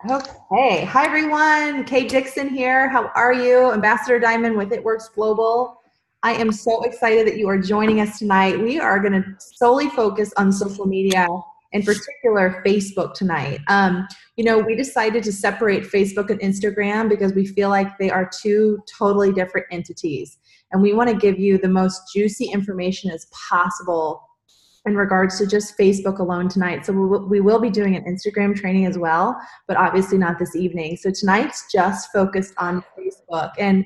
Okay. Hi, everyone. Kaye Dixon here. How are you? Ambassador Diamond with It Works Global. I am so excited that you are joining us tonight. We are going to solely focus on social media, in particular Facebook tonight. We decided to separate Facebook and Instagram because we feel like they are two totally different entities. And we want to give you the most juicy information as possible in regards to just Facebook alone tonight. So we will be doing an Instagram training as well, but obviously not this evening. So tonight's just focused on Facebook. And,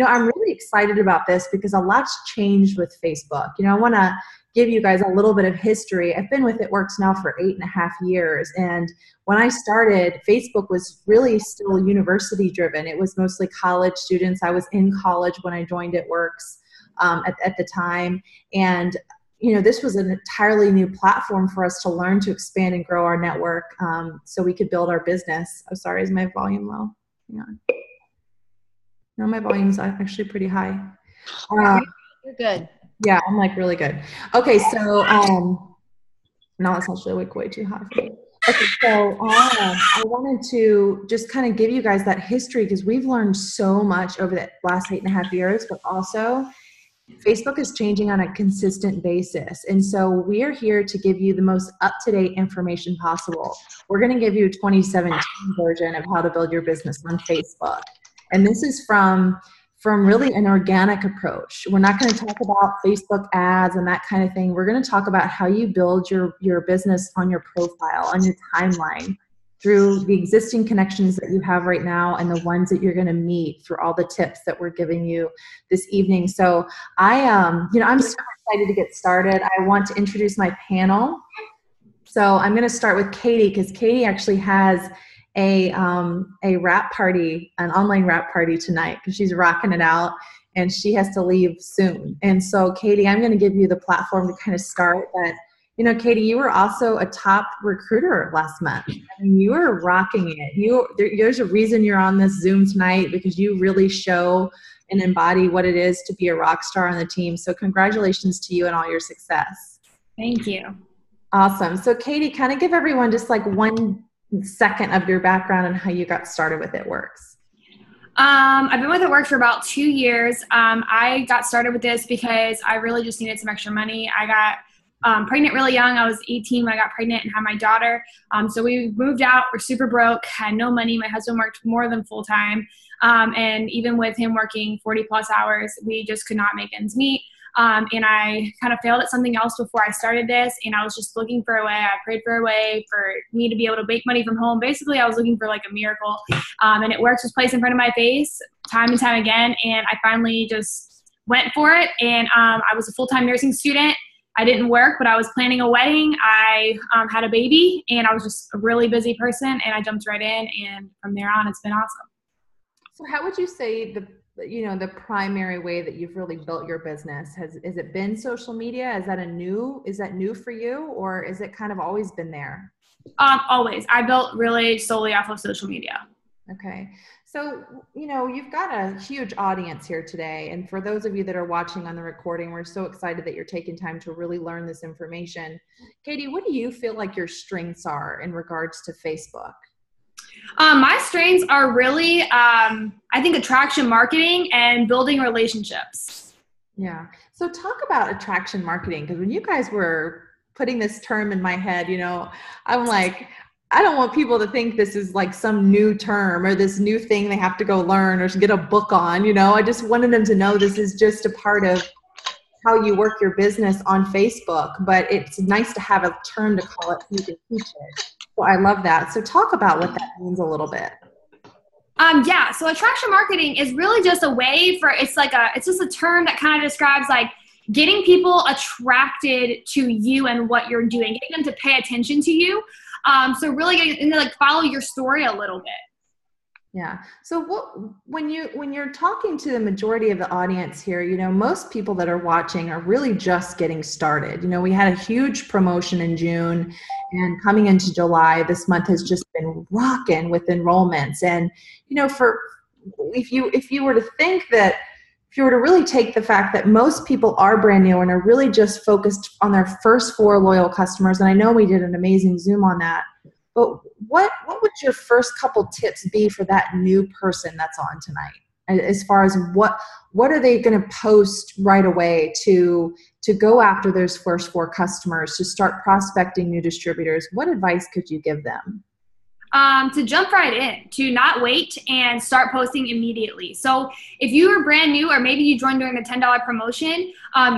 I'm really excited about this because a lot's changed with Facebook. I want to give you guys a little bit of history. I've been with It Works now for 8.5 years. And when I started, Facebook was really still university driven. It was mostly college students. I was in college when I joined It Works at the time. And this was an entirely new platform for us to learn to expand and grow our network so we could build our business. Oh, sorry, is my volume low? Hang on. No, my volume's actually pretty high. You're good. Yeah, I'm like really good. Okay, so now it's actually like way too hot for me. Okay, so I wanted to just kind of give you guys that history because we've learned so much over the last 8.5 years, but also Facebook is changing on a consistent basis. And so we are here to give you the most up-to-date information possible. We're going to give you a 2017 version of how to build your business on Facebook. And this is from really an organic approach. We're not going to talk about Facebook ads and that kind of thing. We're going to talk about how you build your business on your profile, on your timeline, through the existing connections that you have right now and the ones that you're going to meet through all the tips that we're giving you this evening. So I'm so excited to get started. I want to introduce my panel. So I'm going to start with Katie because Katie actually has a wrap party, an online wrap party tonight because she's rocking it out and she has to leave soon. And so Katie, I'm going to give you the platform to kind of start that. Katie, you were also a top recruiter last month. I mean, you were rocking it. There's a reason you're on this Zoom tonight because you really show and embody what it is to be a rock star on the team. So congratulations to you and all your success. Thank you. Awesome. So Katie, kind of give everyone just like 1 second of your background and how you got started with It Works. I've been with It Works for about 2 years. I got started with this because I really just needed some extra money. I got pregnant really young. I was 18 when I got pregnant and had my daughter. So we moved out. We're super broke, had no money. My husband worked more than full time. And even with him working 40 plus hours, we just could not make ends meet. And I kind of failed at something else before I started this. And I was just looking for a way. I prayed for a way for me to be able to make money from home. Basically, I was looking for like a miracle. And It Works was placed in front of my face time and time again. And I finally just went for it. And I was a full-time nursing student. I didn't work, but I was planning a wedding. I had a baby, and I was just a really busy person, and I jumped right in, and from there on, it's been awesome. So how would you say the primary way that you've really built your business has it been social media? Is that new for you, or is it kind of always been there? Always. I built really solely off of social media. Okay. So, you've got a huge audience here today. And for those of you that are watching on the recording, we're so excited that you're taking time to really learn this information. Katie, what do you feel like your strengths are in regards to Facebook? My strengths are really, I think, attraction marketing and building relationships. Yeah. So talk about attraction marketing, because when you guys were putting this term in my head, I'm like, I don't want people to think this is like some new term or this new thing they have to go learn or to get a book on. I just wanted them to know this is just a part of how you work your business on Facebook, but it's nice to have a term to call it so you can teach it. So I love that. So talk about what that means a little bit. So attraction marketing is really just a way for, it's just a term that kind of describes like getting people attracted to you and what you're doing, getting them to pay attention to you. So really getting into like follow your story a little bit. Yeah. So when you're talking to the majority of the audience here, most people that are watching are really just getting started. We had a huge promotion in June, and coming into July, this month has just been rocking with enrollments. And, if you were to think that, if you were to really take the fact that most people are brand new and are really just focused on their first 4 loyal customers, and I know we did an amazing Zoom on that, but what would your first couple tips be for that new person that's on tonight? As far as what are they going to post right away to go after those first 4 customers, to start prospecting new distributors? What advice could you give them? To jump right in, to not wait and start posting immediately. So if you are brand new, or maybe you joined during the $10 promotion,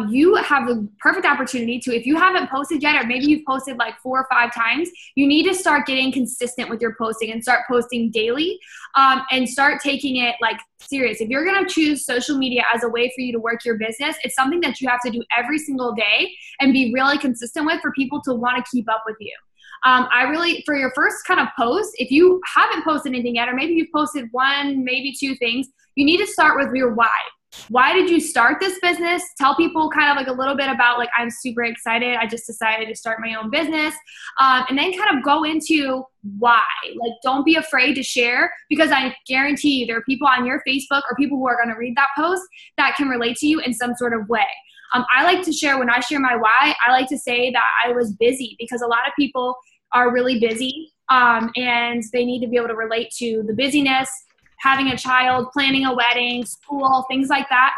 you have the perfect opportunity to, if you haven't posted yet, or maybe you've posted like 4 or 5 times, you need to start getting consistent with your posting and start posting daily, and start taking it like serious. If you're going to choose social media as a way for you to work your business, it's something that you have to do every single day and be really consistent with for people to want to keep up with you. For your first kind of post, if you haven't posted anything yet, or maybe you've posted 1, maybe 2 things, you need to start with your why. Why did you start this business? Tell people kind of like a little bit about, like, I'm super excited, I just decided to start my own business. And then kind of go into why. Like, don't be afraid to share, because I guarantee you there are people on your Facebook or people who are going to read that post that can relate to you in some sort of way. I like to share, when I share my why, I like to say that I was busy, because a lot of people are really busy, and they need to be able to relate to the busyness, having a child, planning a wedding, school, things like that.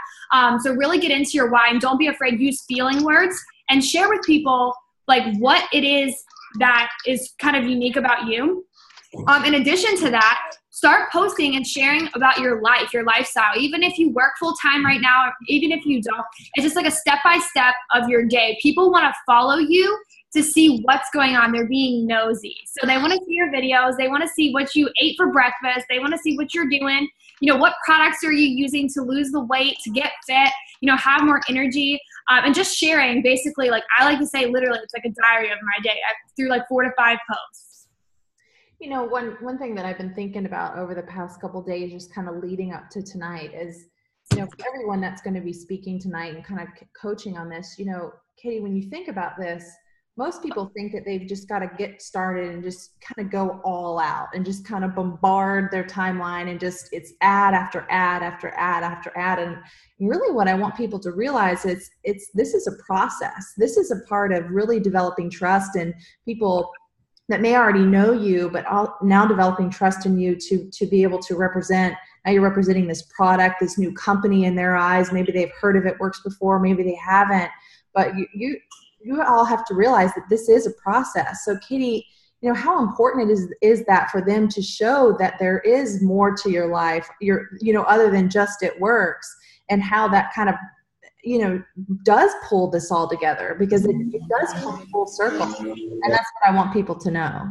So really get into your why, and don't be afraid. Use feeling words and share with people like what it is that is kind of unique about you. In addition to that, start posting and sharing about your life, your lifestyle. Even if you work full time right now, even if you don't, it's just like a step-by-step of your day. People want to follow you to see what's going on. They're being nosy. So they want to see your videos. They want to see what you ate for breakfast. They want to see what you're doing. You know, what products are you using to lose the weight, to get fit, you know, have more energy, and just sharing basically, like I like to say, literally, it's like a diary of my day. I through like 4 to 5 posts. You know, one thing that I've been thinking about over the past couple of days, just kind of leading up to tonight, is, you know, for everyone that's going to be speaking tonight and kind of coaching on this, you know, Katie, when you think about this, most people think that they've just got to get started and just kind of go all out and just kind of bombard their timeline, and just it's ad after ad after ad after ad. And really what I want people to realize is this is a process. This is a part of really developing trust, and people that may already know you, but now developing trust in you to be able to represent. Now you're representing this product, this new company in their eyes. Maybe they've heard of it works before, maybe they haven't, but you all have to realize that this is a process. So Katie, you know, how important it is that for them to show that there is more to your life, you know, other than just it works, and how that kind of, you know, does pull this all together, because it does come full circle. And that's what I want people to know.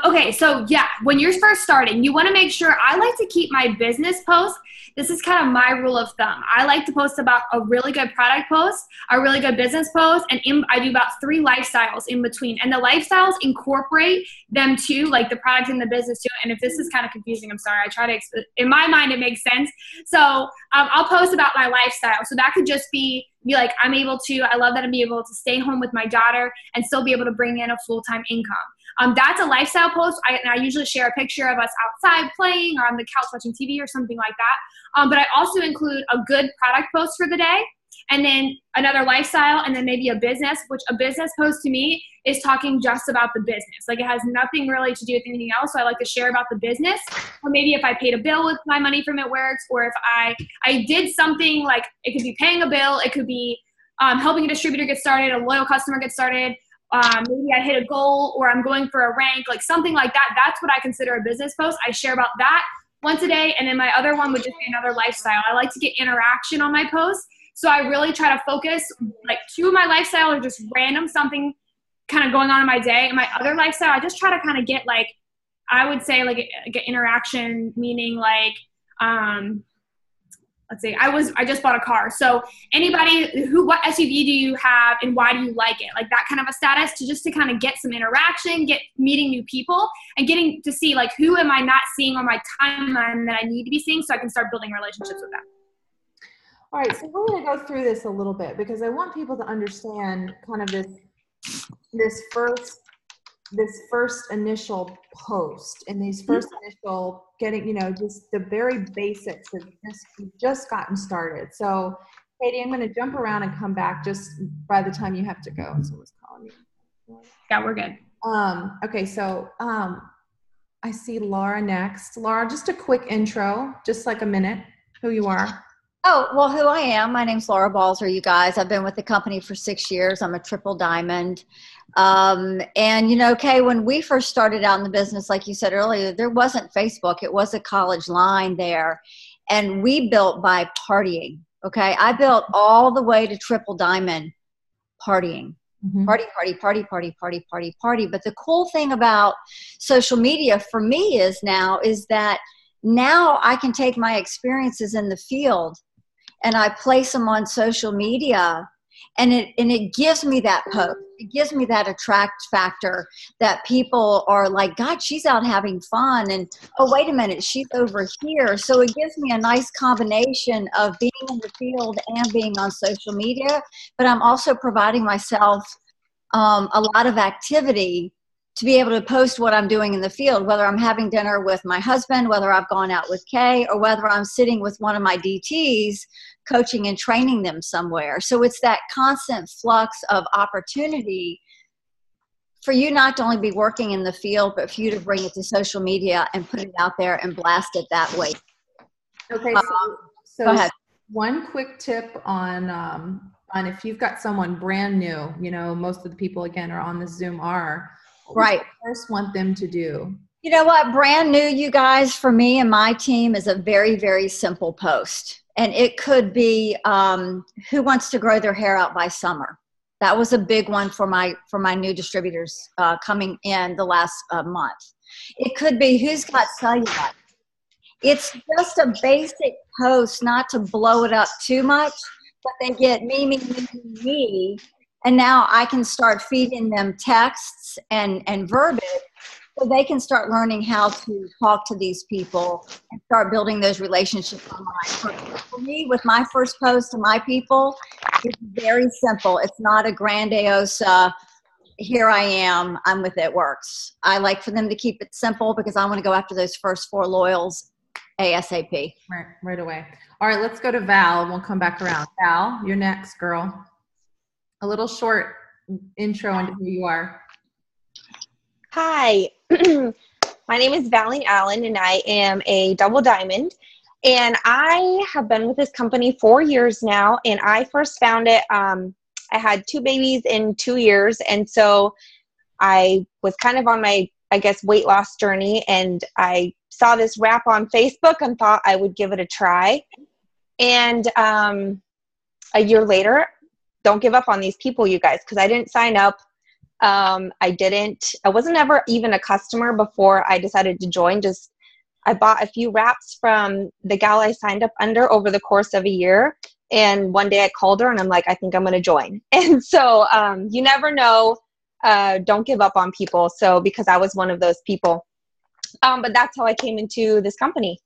Okay, so yeah, when you're first starting, you want to make sure, I like to keep my business posts. This is kind of my rule of thumb. I like to post about a really good product post, a really good business post, and I do about 3 lifestyles in between. And the lifestyles incorporate them too, like the product and the business too. And if this is kind of confusing, I'm sorry. I try to, in my mind, it makes sense. So I'll post about my lifestyle. So that could just be like, I love that I'm able to stay home with my daughter and still be able to bring in a full-time income. That's a lifestyle post. I usually share a picture of us outside playing or on the couch watching TV or something like that. But I also include a good product post for the day, and then another lifestyle, and then maybe a business, which a business post to me is talking just about the business. Like, it has nothing really to do with anything else. So I like to share about the business, or maybe if I paid a bill with my money from It Works, or if I did something, like it could be paying a bill, it could be helping a distributor get started, a loyal customer get started. Maybe I hit a goal, or I'm going for a rank, like something like that. That's what I consider a business post. I share about that once a day. And then my other one would just be another lifestyle. I like to get interaction on my posts. So I really try to focus, like 2 of my lifestyle are just random, something kind of going on in my day. And my other lifestyle, I just try to kind of get, like, I would say like get interaction, meaning like, let's see, I just bought a car. So anybody what SUV do you have and why do you like it? Like that kind of a status, to kind of get some interaction, get meeting new people, and getting to see, like, who am I not seeing on my timeline that I need to be seeing, so I can start building relationships with them. All right, so we're going to go through this a little bit, because I want people to understand kind of this first initial post, and these first initial getting, you know, just the very basics of just gotten started. So Katie, I'm going to jump around and come back just by the time you have to go. Someone's calling you. Yeah, we're good. Okay, so I see Laura next. Laura, just a quick intro, just like a minute, who you are. Oh, well, who I am. My name's Laura Balzer, you guys. I've been with the company for 6 years. I'm a triple diamond. And, you know, Kaye, when we first started out in the business, like you said earlier, there wasn't Facebook. It was a college line there. And we built by partying, okay? I built all the way to triple diamond partying. Mhm. Party, party, party, party, party, party, party. But the cool thing about social media for me is that now I can take my experiences in the field and I place them on social media, and it gives me that post. It gives me that attract factor that people are like, God, she's out having fun, and oh, wait a minute, she's over here. So it gives me a nice combination of being in the field and being on social media, but I'm also providing myself a lot of activity to be able to post what I'm doing in the field, whether I'm having dinner with my husband, whether I've gone out with Kaye, or whether I'm sitting with one of my DTs, coaching and training them somewhere. So it's that constant flux of opportunity for you not to only be working in the field, but for you to bring it to social media and put it out there and blast it that way. Okay, so go ahead. One quick tip on if you've got someone brand new, you know, most of the people again are on the Zoom are. Right. What do you first want them to do? You know what? Brand new, you guys, for me and my team is a very, very simple post. And it could be who wants to grow their hair out by summer. That was a big one for my new distributors coming in the last month. It could be who's got cellulite. It's just a basic post, not to blow it up too much, but they get me. And now I can start feeding them texts and verbiage so they can start learning how to talk to these people and start building those relationships online. For me, with my first post to my people, it's very simple. It's not a grandiose, here I am, I'm with It Works. I like for them to keep it simple because I want to go after those first 4 loyals ASAP. Right away. All right, let's go to Val and we'll come back around. Val, you're next, girl. A little short intro into who you are. Hi, my name is Valene Allen, and I am a double diamond. And I have been with this company 4 years now, and I first found it, I had 2 babies in 2 years, and so I was kind of on my, I guess, weight loss journey, and I saw this wrap on Facebook and thought I would give it a try. And a year later, don't give up on these people, you guys, because I didn't sign up. I wasn't ever even a customer before I decided to join. I bought a few wraps from the gal I signed up under over the course of a year. And one day I called her and I'm like, I think I'm going to join. And so you never know. Don't give up on people. So because I was one of those people. But that's how I came into this company.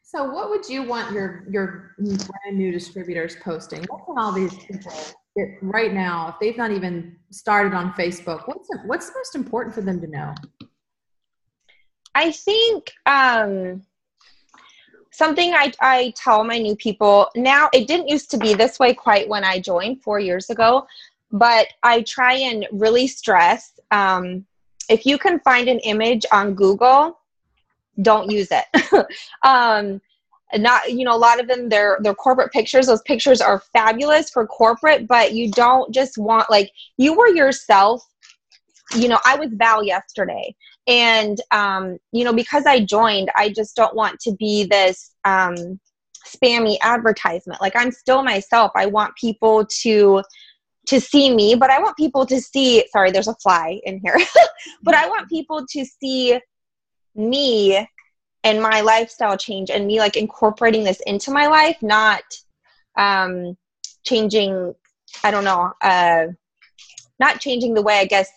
So what would you want your brand new distributors posting? What can all these people get right now, if they've not even started on Facebook? What's most important for them to know? I think something I tell my new people now, it didn't used to be this way quite when I joined 4 years ago, but I try and really stress, if you can find an image on Google, don't use it. Not, you know, a lot of them, they're corporate pictures. Those pictures are fabulous for corporate, but you don't just want, like, you were yourself. You know, I was Val yesterday, and, you know, because I joined, I just don't want to be this, spammy advertisement. Like, I'm still myself. I want people to see me, but I want people to see, sorry, there's a fly in here, but I want people to see me and my lifestyle change and me like incorporating this into my life, not changing, I don't know, not changing the way, I guess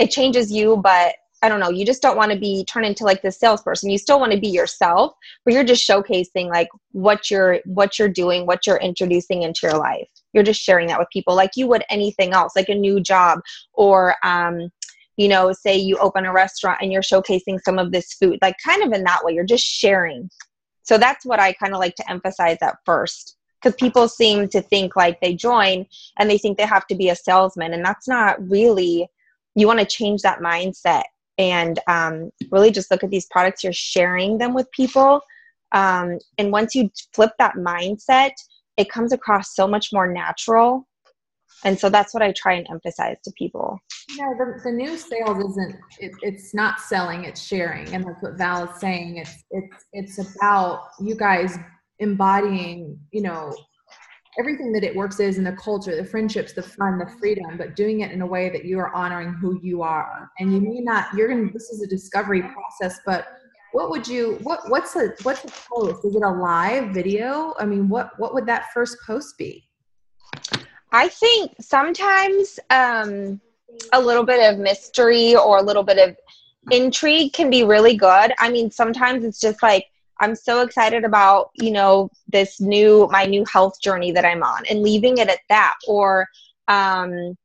it changes you, but I don't know, you just don't want to be turned into like this salesperson. You still want to be yourself, but you're just showcasing like what you're doing, what you're introducing into your life. You're just sharing that with people like you would anything else, like a new job, or you know, say you open a restaurant and you're showcasing some of this food, like kind of in that way, you're just sharing. So that's what I kind of like to emphasize at first, because people seem to think like they join and they think they have to be a salesman, and that's not really, you want to change that mindset. and really just look at these products. You're sharing them with people. And once you flip that mindset, it comes across so much more natural. And so that's what I try and emphasize to people. Yeah, the new sales isn't, it's not selling, it's sharing. And that's what Val is saying. It's about you guys embodying, you know, everything that It Works is, and the culture, the friendships, the fun, the freedom, but doing it in a way that you are honoring who you are. And you may not, this is a discovery process, but what's a post? Is it a live video? I mean, what would that first post be? I think sometimes a little bit of mystery or a little bit of intrigue can be really good. I mean, sometimes it's just like, I'm so excited about, you know, my new health journey that I'm on, and leaving it at that. Or you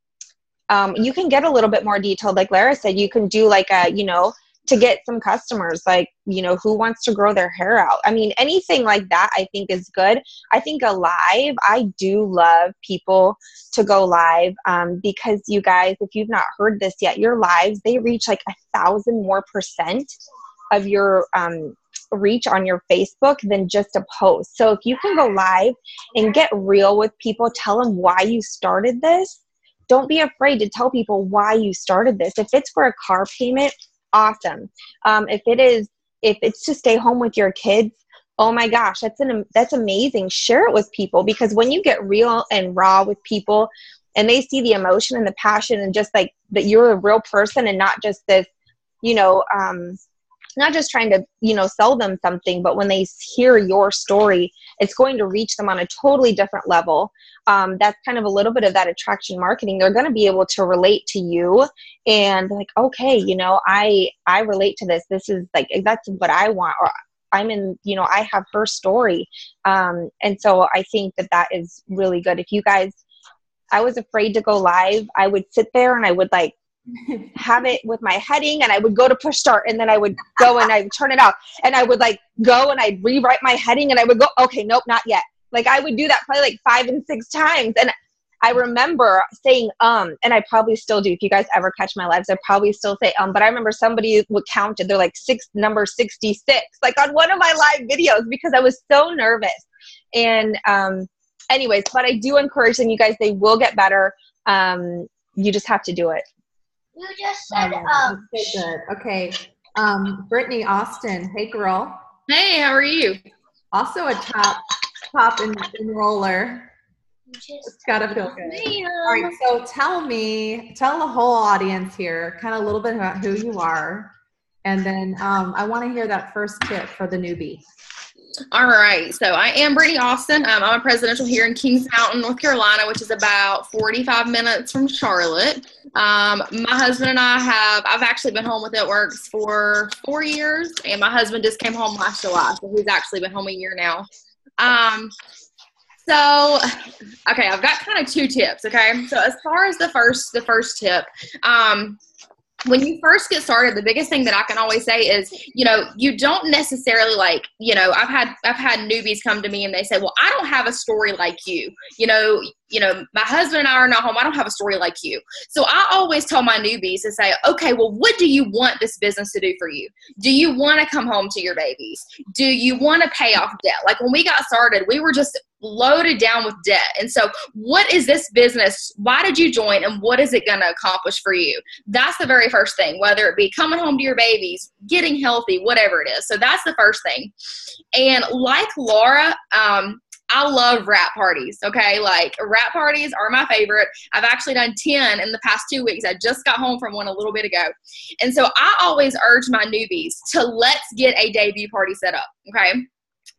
can get a little bit more detailed. Like Lara said, you can do like to get some customers, like, you know, who wants to grow their hair out? I mean, anything like that I think is good. I think a live, I do love people to go live because you guys, if you've not heard this yet, your lives, they reach like 1,000 more % of your reach on your Facebook than just a post. So if you can go live and get real with people, tell them why you started this. Don't be afraid to tell people why you started this. If it's for a car payment, awesome. If it's to stay home with your kids, oh my gosh, that's amazing. Share it with people, because when you get real and raw with people and they see the emotion and the passion and just like that you're a real person and not just this, you know, not just trying to, you know, sell them something, but when they hear your story, it's going to reach them on a totally different level. That's kind of a little bit of that attraction marketing. They're going to be able to relate to you and like, okay, you know, I relate to this. This is like, that's what I want. Or I'm in, you know, I have her story. And so I think that is really good. If you guys, I was afraid to go live. I would sit there and I would like, have it with my heading, and I would go to push start, and then I would go and I would turn it off, and I would like go and I'd rewrite my heading, and I would go, okay, nope, not yet. Like I would do that probably like 5 and 6 times. And I remember saying, and I probably still do. If you guys ever catch my lives, I probably still say, but I remember somebody would count it. They're like number 66, like on one of my live videos, because I was so nervous. And, anyways, but I do encourage them, you guys, they will get better. You just have to do it. You just said Okay, good. Okay. Brittany Austin. Hey, girl. Hey, how are you? Also a top enroller. It's gotta feel good. All right, so tell the whole audience here kind of a little bit about who you are, and then I want to hear that first tip for the newbie. All right, so I am Brittany Austin. I'm a presidential here in Kings Mountain, North Carolina, which is about 45 minutes from Charlotte. My husband and I've actually been home with It Works for 4 years, and my husband just came home last July, so he's actually been home a year now. So, okay, I've got kind of 2 tips, okay? So as far as the first tip, when you first get started, the biggest thing that I can always say is, you know, you don't necessarily like, you know, I've had newbies come to me and they say, well, I don't have a story like you. You know, my husband and I are not home. I don't have a story like you. So I always tell my newbies to say, okay, well, what do you want this business to do for you? Do you want to come home to your babies? Do you want to pay off debt? Like when we got started, we were just loaded down with debt. And so what is this business? Why did you join? And what is it going to accomplish for you? That's the very first thing, whether it be coming home to your babies, getting healthy, whatever it is. So that's the first thing. And like Laura, I love wrap parties, okay? Like wrap parties are my favorite. I've actually done 10 in the past 2 weeks. I just got home from one a little bit ago. And so I always urge my newbies to let's get a debut party set up, okay?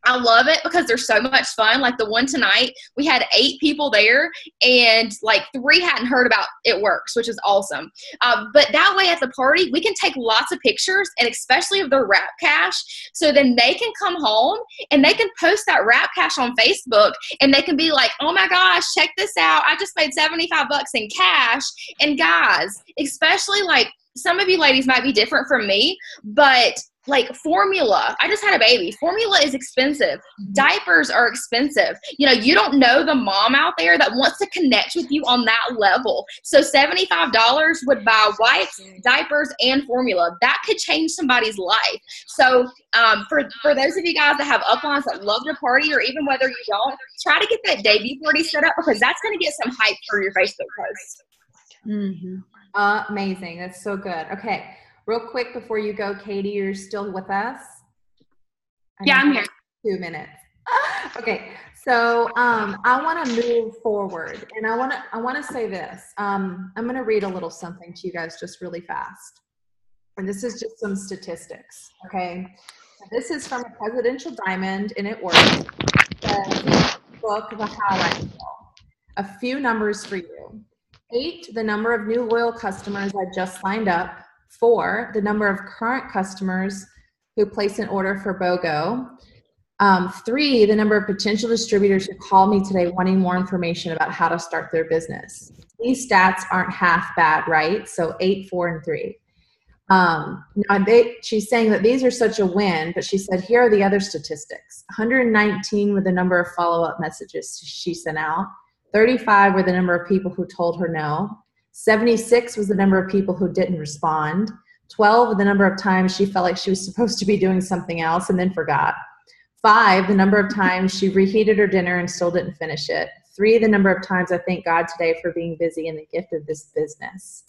I love it because they're so much fun. Like the one tonight, we had 8 people there and like 3 hadn't heard about It Works, which is awesome. But that way at the party, we can take lots of pictures, and especially of their wrap cash. So then they can come home and they can post that wrap cash on Facebook, and they can be like, oh my gosh, check this out. I just made $75 in cash. And guys, especially like some of you ladies might be different from me, but like formula. I just had a baby. Formula is expensive. Diapers are expensive. You know, you don't know the mom out there that wants to connect with you on that level. So $75 would buy wipes, diapers, and formula. That could change somebody's life. So for those of you guys that have uplines that love to party, or even whether you don't, try to get that debut party set up, because that's going to get some hype for your Facebook posts. Amazing. That's so good. Okay. Real quick before you go, Katie, you're still with us? Yeah, I'm here. 2 minutes. Okay, so I want to move forward, and I want to say this. I'm going to read a little something to you guys just really fast, and this is just some statistics. Okay, this is from a presidential diamond, and it works. The book, The Highlight Reel. A few numbers for you. 8, the number of new loyal customers I just signed up. 4, the number of current customers who place an order for BOGO. 3, the number of potential distributors who call me today wanting more information about how to start their business. These stats aren't half bad, right? So 8, 4, and 3. She's saying that these are such a win, but she said, here are the other statistics. 119 were the number of follow-up messages she sent out. 35 were the number of people who told her no. 76 was the number of people who didn't respond. 12, the number of times she felt like she was supposed to be doing something else and then forgot. 5, the number of times she reheated her dinner and still didn't finish it. 3, the number of times I thank God today for being busy and the gift of this business.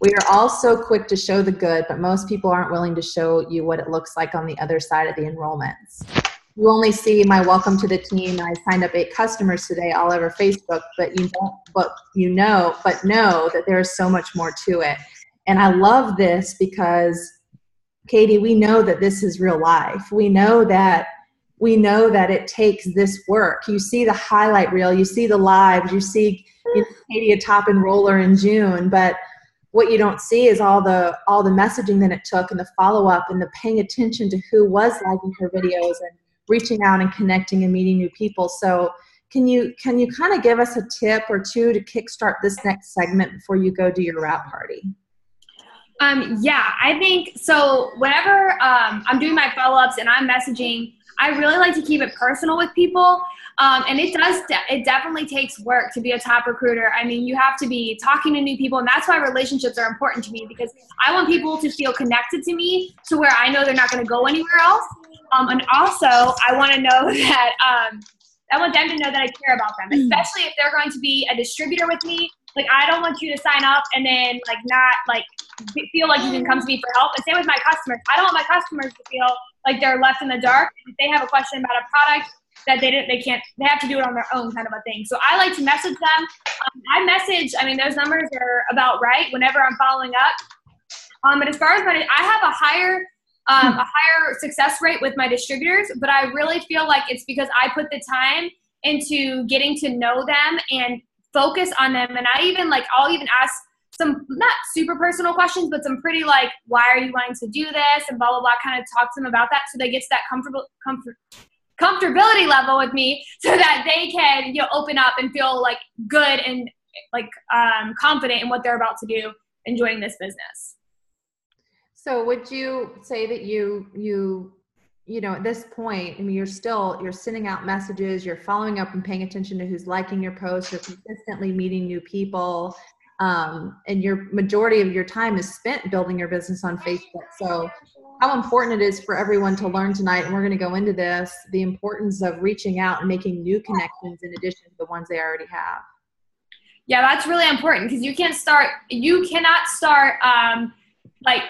We are all so quick to show the good, but most people aren't willing to show you what it looks like on the other side of the enrollments. You only see my welcome to the team. I signed up 8 customers today all over Facebook, but know that there is so much more to it. And I love this because, Katie, we know that this is real life. We know that it takes this work. You see the highlight reel, you see the lives, you see Katie a top enroller in June, but what you don't see is all the messaging that it took, and the follow-up, and the paying attention to who was liking her videos and reaching out and connecting and meeting new people. So can you kind of give us a tip or two to kickstart this next segment before you go do your wrap party? Yeah, I think so. Whenever I'm doing my follow-ups and I'm messaging, I really like to keep it personal with people. And it definitely takes work to be a top recruiter. I mean, you have to be talking to new people, and that's why relationships are important to me, because I want people to feel connected to me to where I know they're not going to go anywhere else. And also, I want to know that I want them to know that I care about them, especially if they're going to be a distributor with me. Like, I don't want you to sign up and then not feel like you can come to me for help. And same with my customers. I don't want my customers to feel like they're left in the dark. If they have a question about a product that they have to do it on their own, kind of a thing. So I like to message them. Those numbers are about right whenever I'm following up. But as far as I have a higher success rate with my distributors, but I really feel like it's because I put the time into getting to know them and focus on them. And I'll even ask some not super personal questions, but some pretty why are you wanting to do this, and blah, blah, blah, kind of talk to them about that, so they get to that comfortability level with me, so that they can open up and feel good and confident in what they're about to do and joining this business. So would you say that you at this point, I mean, you're sending out messages, you're following up and paying attention to who's liking your posts, you're consistently meeting new people, and your majority of your time is spent building your business on Facebook. So how important it is for everyone to learn tonight, and we're going to go into this, the importance of reaching out and making new connections in addition to the ones they already have. Yeah, that's really important, because you cannot start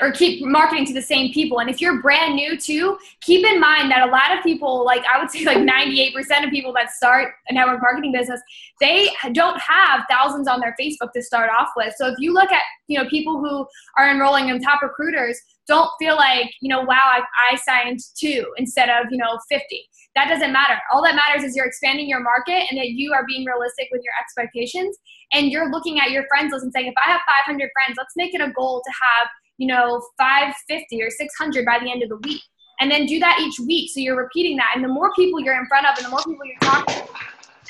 or keep marketing to the same people. And if you're brand new too, keep in mind that a lot of people, I would say 98% of people that start a network marketing business, they don't have thousands on their Facebook to start off with. So if you look at, people who are enrolling in top recruiters, don't feel wow, I signed 2 instead of, 50. That doesn't matter. All that matters is you're expanding your market, and that you are being realistic with your expectations. And you're looking at your friends list and saying, if I have 500 friends, let's make it a goal to have 550 or 600 by the end of the week. And then do that each week. So you're repeating that. And the more people you're in front of, and the more people you're talking to,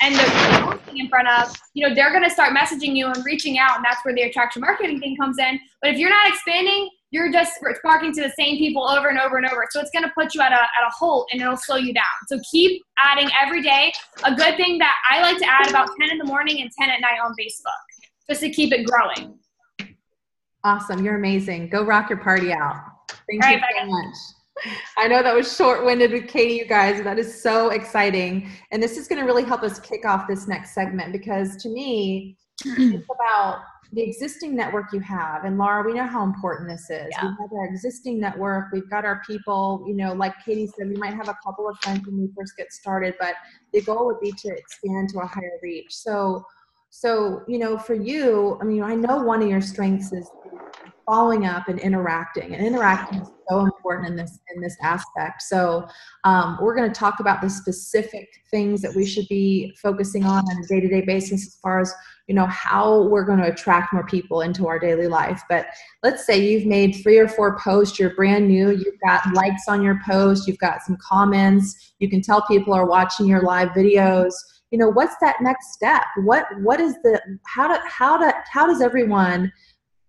and the posting in front of, they're going to start messaging you and reaching out. And that's where the attraction marketing thing comes in. But if you're not expanding, you're just talking to the same people over and over and over. So it's going to put you at a halt, and it'll slow you down. So keep adding every day. A good thing that I like to add about 10 in the morning and 10 at night on Facebook, just to keep it growing. Awesome. You're amazing. Go rock your party out. Thank you so much. I know that was short-winded with Katie, you guys. That is so exciting. And this is going to really help us kick off this next segment, because to me, it's about the existing network you have. And Laura, we know how important this is. Yeah. We have our existing network. We've got our people, you know, like Katie said, we might have a couple of friends when we first get started, but the goal would be to expand to a higher reach. So, you know, for you, I mean, I know one of your strengths is following up and interacting is so important in this aspect. So we're going to talk about the specific things that we should be focusing on a day-to-day basis, as far as, you know, how we're going to attract more people into our daily life. But let's say you've made 3 or 4 posts, you're brand new, you've got likes on your post, you've got some comments, you can tell people are watching your live videos. You know, what's that next step? What is the, how does everyone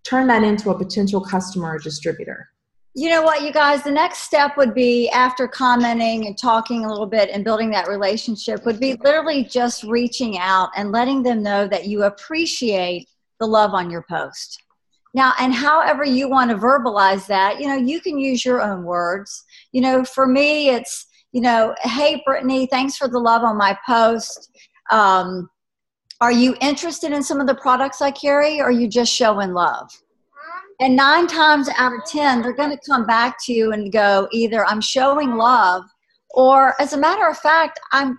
turn that into a potential customer or distributor? You know what, you guys, the next step would be, after commenting and talking a little bit and building that relationship, would be literally just reaching out and letting them know that you appreciate the love on your post. Now, and however you want to verbalize that, you know, you can use your own words. You know, for me, it's, you know, hey, Brittany, thanks for the love on my post. Are you interested in some of the products I carry, or are you just showing love? And 9 times out of 10, they're going to come back to you and go, either I'm showing love, or as a matter of fact, I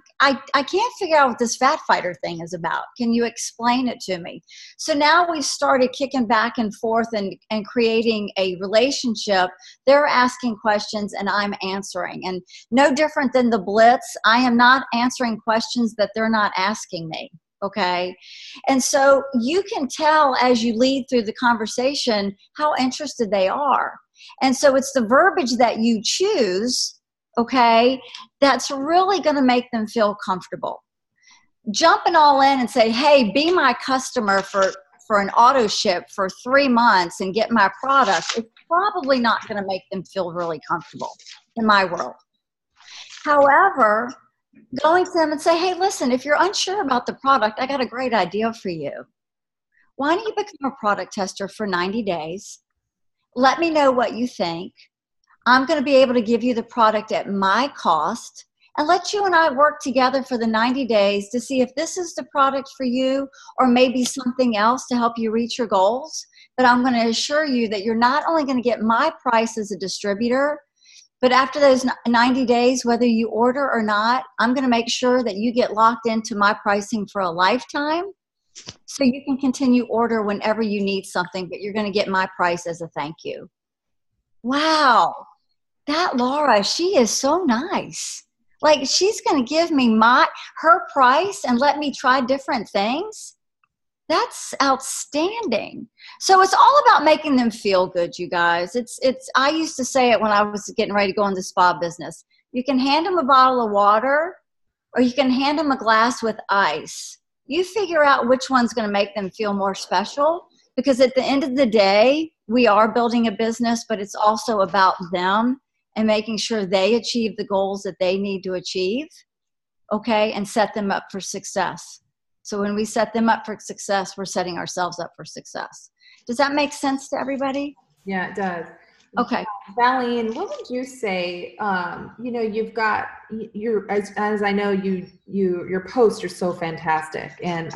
can't figure out what this fat fighter thing is about. Can you explain it to me? So now we've started kicking back and forth and creating a relationship. They're asking questions and I'm answering. And no different than the Blitz, I am not answering questions that they're not asking me. Okay. And so you can tell as you lead through the conversation how interested they are. And so it's the verbiage that you choose, okay, that's really going to make them feel comfortable. Jumping all in and say, hey, be my customer for an auto ship for 3 months and get my product, it's probably not going to make them feel really comfortable in my world. However, going to them and say, hey, listen, if you're unsure about the product, I got a great idea for you. Why don't you become a product tester for 90 days? Let me know what you think. I'm going to be able to give you the product at my cost, and let you and I work together for the 90 days to see if this is the product for you, or maybe something else to help you reach your goals. But I'm going to assure you that you're not only going to get my price as a distributor, but after those 90 days, whether you order or not, I'm going to make sure that you get locked into my pricing for a lifetime, so you can continue order whenever you need something, but you're going to get my price as a thank you. Wow. That Laura, she is so nice. Like, she's going to give me her price and let me try different things. That's outstanding. So it's all about making them feel good, you guys. I used to say it when I was getting ready to go in the spa business. You can hand them a bottle of water, or you can hand them a glass with ice. You figure out which one's going to make them feel more special, because at the end of the day, we are building a business, but it's also about them and making sure they achieve the goals that they need to achieve, okay, and set them up for success. So when we set them up for success, we're setting ourselves up for success. Does that make sense to everybody? Yeah, it does. Okay. Valene, what would you say, you know, you've got as I know your posts are so fantastic. And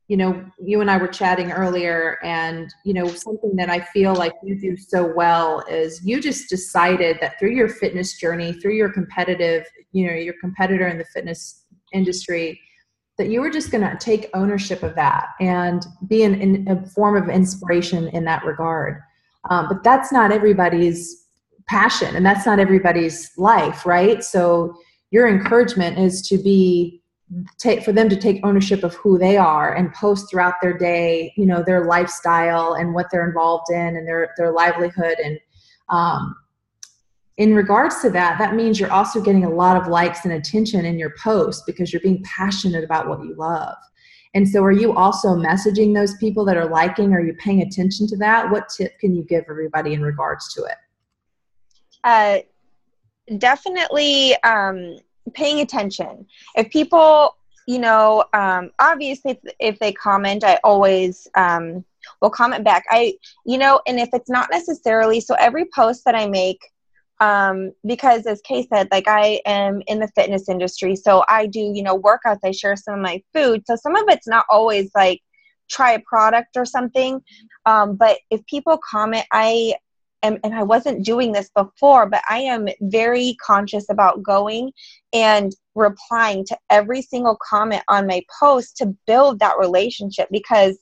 you know, you and I were chatting earlier, and, you know, something that I feel like you do so well is you just decided that through your fitness journey, through your competitor in the fitness industry, that you were just going to take ownership of that and be in a form of inspiration in that regard. But that's not everybody's passion, and that's not everybody's life, right? So your encouragement is for them to take ownership of who they are and post throughout their day, you know, their lifestyle and what they're involved in and their livelihood. And in regards to that, that means you're also getting a lot of likes and attention in your post, because you're being passionate about what you love. And so are you also messaging those people that are liking? Are you paying attention to that? What tip can you give everybody in regards to it? Definitely paying attention. If people, obviously if they comment, I always will comment back. And if it's not necessarily, so every post that I make, because as Kaye said, like I am in the fitness industry, so I do, workouts, I share some of my food. So some of it's not always like try a product or something. But if people comment, and I wasn't doing this before, but I am very conscious about going and replying to every single comment on my post to build that relationship, because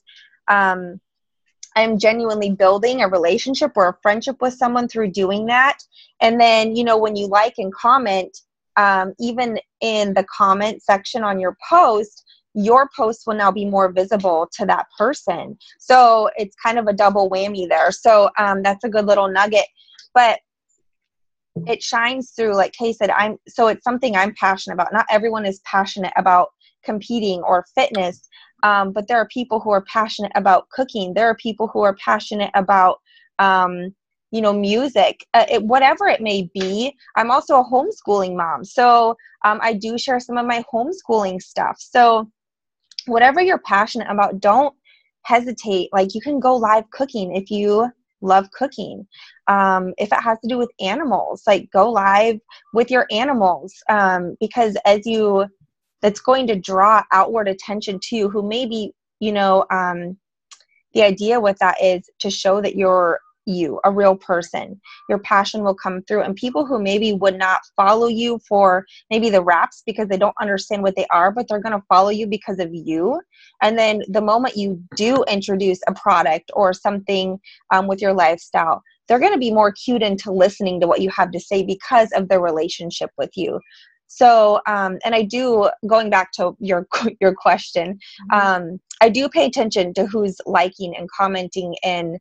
I'm genuinely building a relationship or a friendship with someone through doing that. And then, when you like and comment, even in the comment section on your post will now be more visible to that person. So it's kind of a double whammy there. So that's a good little nugget, but it shines through, like Kaye said, so it's something I'm passionate about. Not everyone is passionate about competing or fitness, but there are people who are passionate about cooking. There are people who are passionate about, music, whatever it may be. I'm also a homeschooling mom. So I do share some of my homeschooling stuff. So whatever you're passionate about, don't hesitate. Like, you can go live cooking if you love cooking. If it has to do with animals, like go live with your animals, because that's going to draw outward attention to you, who maybe, the idea with that is to show that you're a real person. Your passion will come through, and people who maybe would not follow you for maybe the wraps because they don't understand what they are, but they're going to follow you because of you. And then the moment you do introduce a product or something with your lifestyle, they're going to be more cued into listening to what you have to say because of their relationship with you. So, and I do, going back to your question, I do pay attention to who's liking and commenting and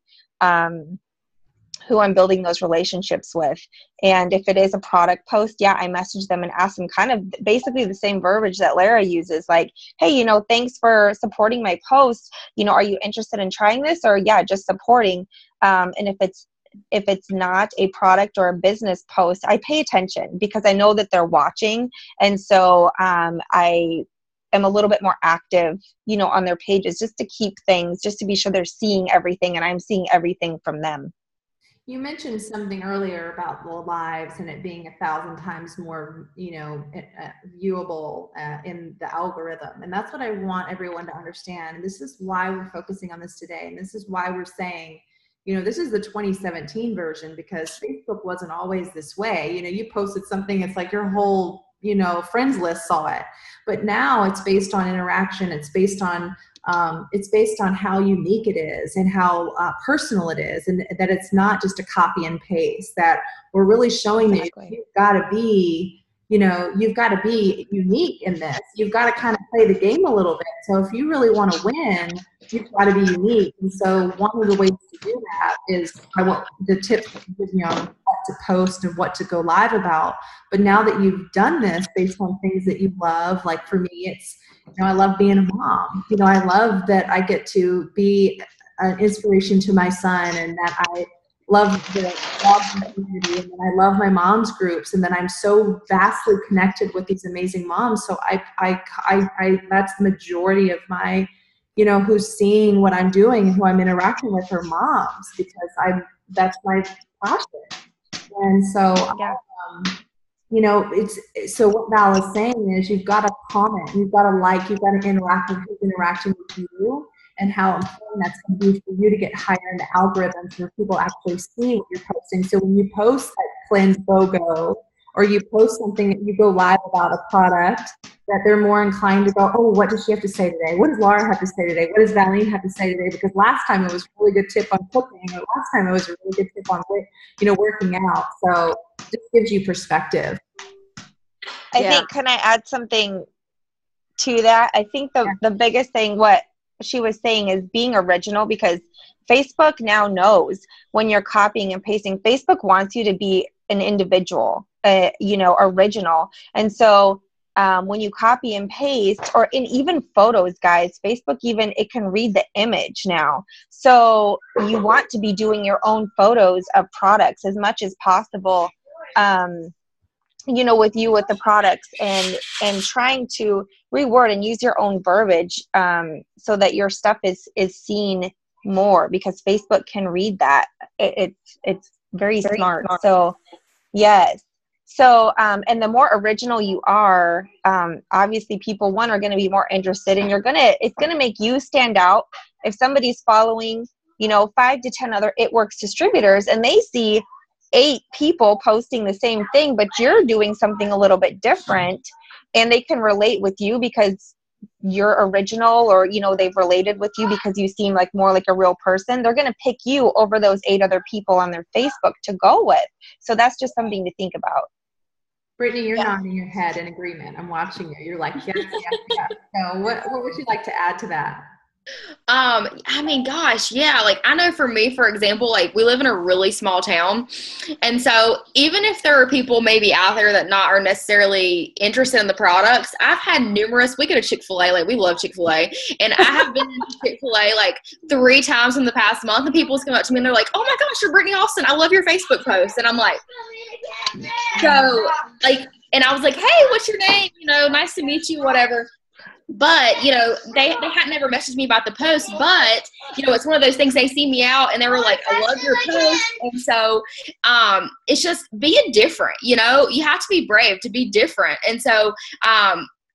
who I'm building those relationships with. And if it is a product post, I message them and ask them kind of basically the same verbiage that Lara uses, like, hey, thanks for supporting my post. Are you interested in trying this? Or just supporting. And if it's not a product or a business post, I pay attention because I know that they're watching. And so I am a little bit more active, on their pages, just to keep things, just to be sure they're seeing everything and I'm seeing everything from them. You mentioned something earlier about the lives and it being 1,000 times more, viewable in the algorithm. And that's what I want everyone to understand. And this is why we're focusing on this today. And this is why we're saying, this is the 2017 version, because Facebook wasn't always this way. You posted something, it's like your whole, friends list saw it. But now it's based on interaction. It's based on how unique it is and how personal it is, and that it's not just a copy and paste, that we're really showing that you've got to be, you've got to be unique in this. You've got to kind of play the game a little bit. So if you really want to win, you've got to be unique. And so one of the ways to do that is the tips that you give me on what to post and what to go live about. But now that you've done this based on things that you love, like for me, it's, I love being a mom. I love that I get to be an inspiration to my son, and that I love the dog community, and then I love my mom's groups, and then I'm so vastly connected with these amazing moms. So I that's the majority of my, who's seeing what I'm doing and who I'm interacting with are moms, because that's my passion. And so so what Val is saying is you've got to comment, you've got to like, you've got to interact with who's interacting with you, and how important that's going to be for you to get higher in the algorithms where people actually see what you're posting. So when you post that cleanse BOGO, or you post something that you go live about a product, that they're more inclined to go, oh, what does she have to say today? What does Laura have to say today? What does Valene have to say today? Because last time it was a really good tip on cooking, or last time it was a really good tip on, working out. So it just gives you perspective. I think, can I add something to that? I think the biggest thing, what she was saying, is being original, because Facebook now knows when you're copying and pasting. Facebook wants you to be an individual, original. And so when you copy and paste, or in even photos, guys, Facebook even, it can read the image now. So you want to be doing your own photos of products as much as possible, you know, with the products, and trying to reword and use your own verbiage, so that your stuff is seen more, because Facebook can read that. It's very smart. So yes. So, and the more original you are, obviously people, one, are going to be more interested, and it's going to make you stand out. If somebody's following, you know, 5 to 10 other It Works distributors, and they see 8 people posting the same thing, but you're doing something a little bit different, and they can relate with you because you're original, or, you know, they've related with you because you seem like more like a real person, they're going to pick you over those 8 other people on their Facebook to go with. So that's just something to think about. Brittany, you're nodding your head in agreement. I'm watching you. You're like, yes, yes, yes. So what would you like to add to that? I mean, gosh, yeah, like I know for me, for example, like we live in a really small town. And so even if there are people maybe out there that are necessarily interested in the products, I've had we go to Chick-fil-A, like we love Chick-fil-A. And I have been to Chick-fil-A like 3 times in the past month, and people come up to me and they're like, oh my gosh, you're Brittany Austin. I love your Facebook post. And I'm like, so like, and I was like, hey, what's your name? You know, nice to meet you, whatever. But, you know, they had never messaged me about the post, but, you know, it's one of those things, they see me out and they were like, I love your post. And so it's just being different, you know, you have to be brave to be different. And so,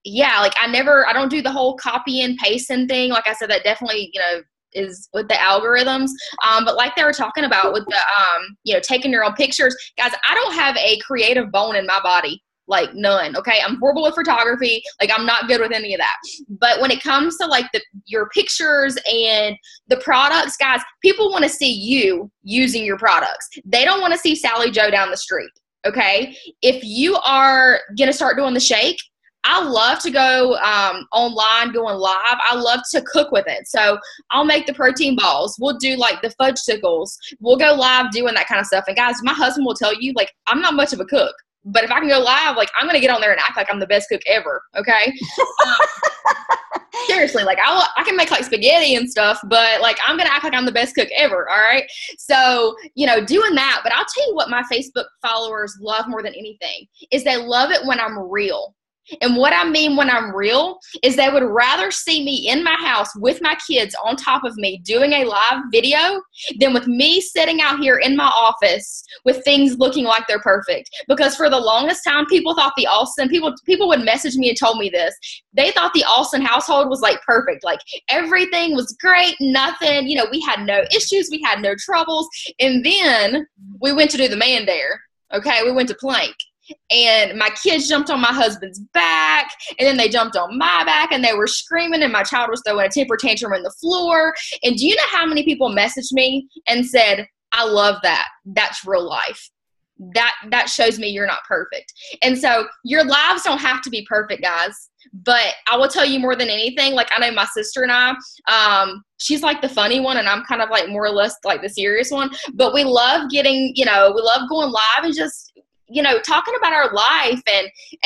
yeah, like I don't do the whole copy and pasting thing. Like I said, that definitely, you know, is with the algorithms. But like they were talking about with the, you know, taking your own pictures, guys, I don't have a creative bone in my body. Like none. Okay. I'm horrible with photography. Like I'm not good with any of that. But when it comes to like your pictures and the products, guys, people want to see you using your products. They don't want to see Sally Joe down the street. Okay. If you are going to start doing the shake, I love to go online, going live. I love to cook with it. So I'll make the protein balls. We'll do like the fudgesicles. We'll go live doing that kind of stuff. And guys, my husband will tell you, like, I'm not much of a cook. But if I can go live, like, I'm going to get on there and act like I'm the best cook ever, okay? Seriously, like, I can make, like, spaghetti and stuff, but, like, I'm going to act like I'm the best cook ever, all right? So, you know, doing that. But I'll tell you what my Facebook followers love more than anything is they love it when I'm real. And what I mean when I'm real is they would rather see me in my house with my kids on top of me doing a live video than with me sitting out here in my office with things looking like they're perfect. Because for the longest time, people thought the Austin, people would message me and told me this. They thought the Austin household was like perfect. Like everything was great, nothing, you know, we had no issues, we had no troubles. And then we went to do the man dare. Okay, we went to plank. And my kids jumped on my husband's back, and then they jumped on my back, and they were screaming, and my child was throwing a temper tantrum on the floor. And do you know how many people messaged me and said, I love that. That's real life. That shows me you're not perfect. And so your lives don't have to be perfect, guys. But I will tell you more than anything, like I know my sister and I, she's like the funny one, and I'm kind of like more or less like the serious one. But we love getting, you know, we love going live and just, you know, talking about our life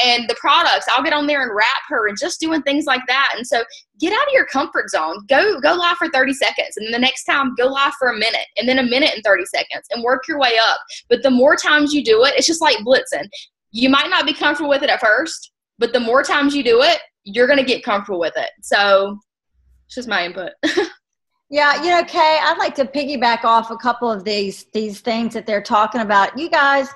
and the products. I'll get on there and rap her and just doing things like that. And so get out of your comfort zone. Go live for 30 seconds. And then the next time go live for a minute, and then a minute and 30 seconds, and work your way up. But the more times you do it, it's just like blitzing. You might not be comfortable with it at first, but the more times you do it, you're going to get comfortable with it. So it's just my input. Yeah, you know, Kaye, I'd like to piggyback off a couple of these things that they're talking about. You guys,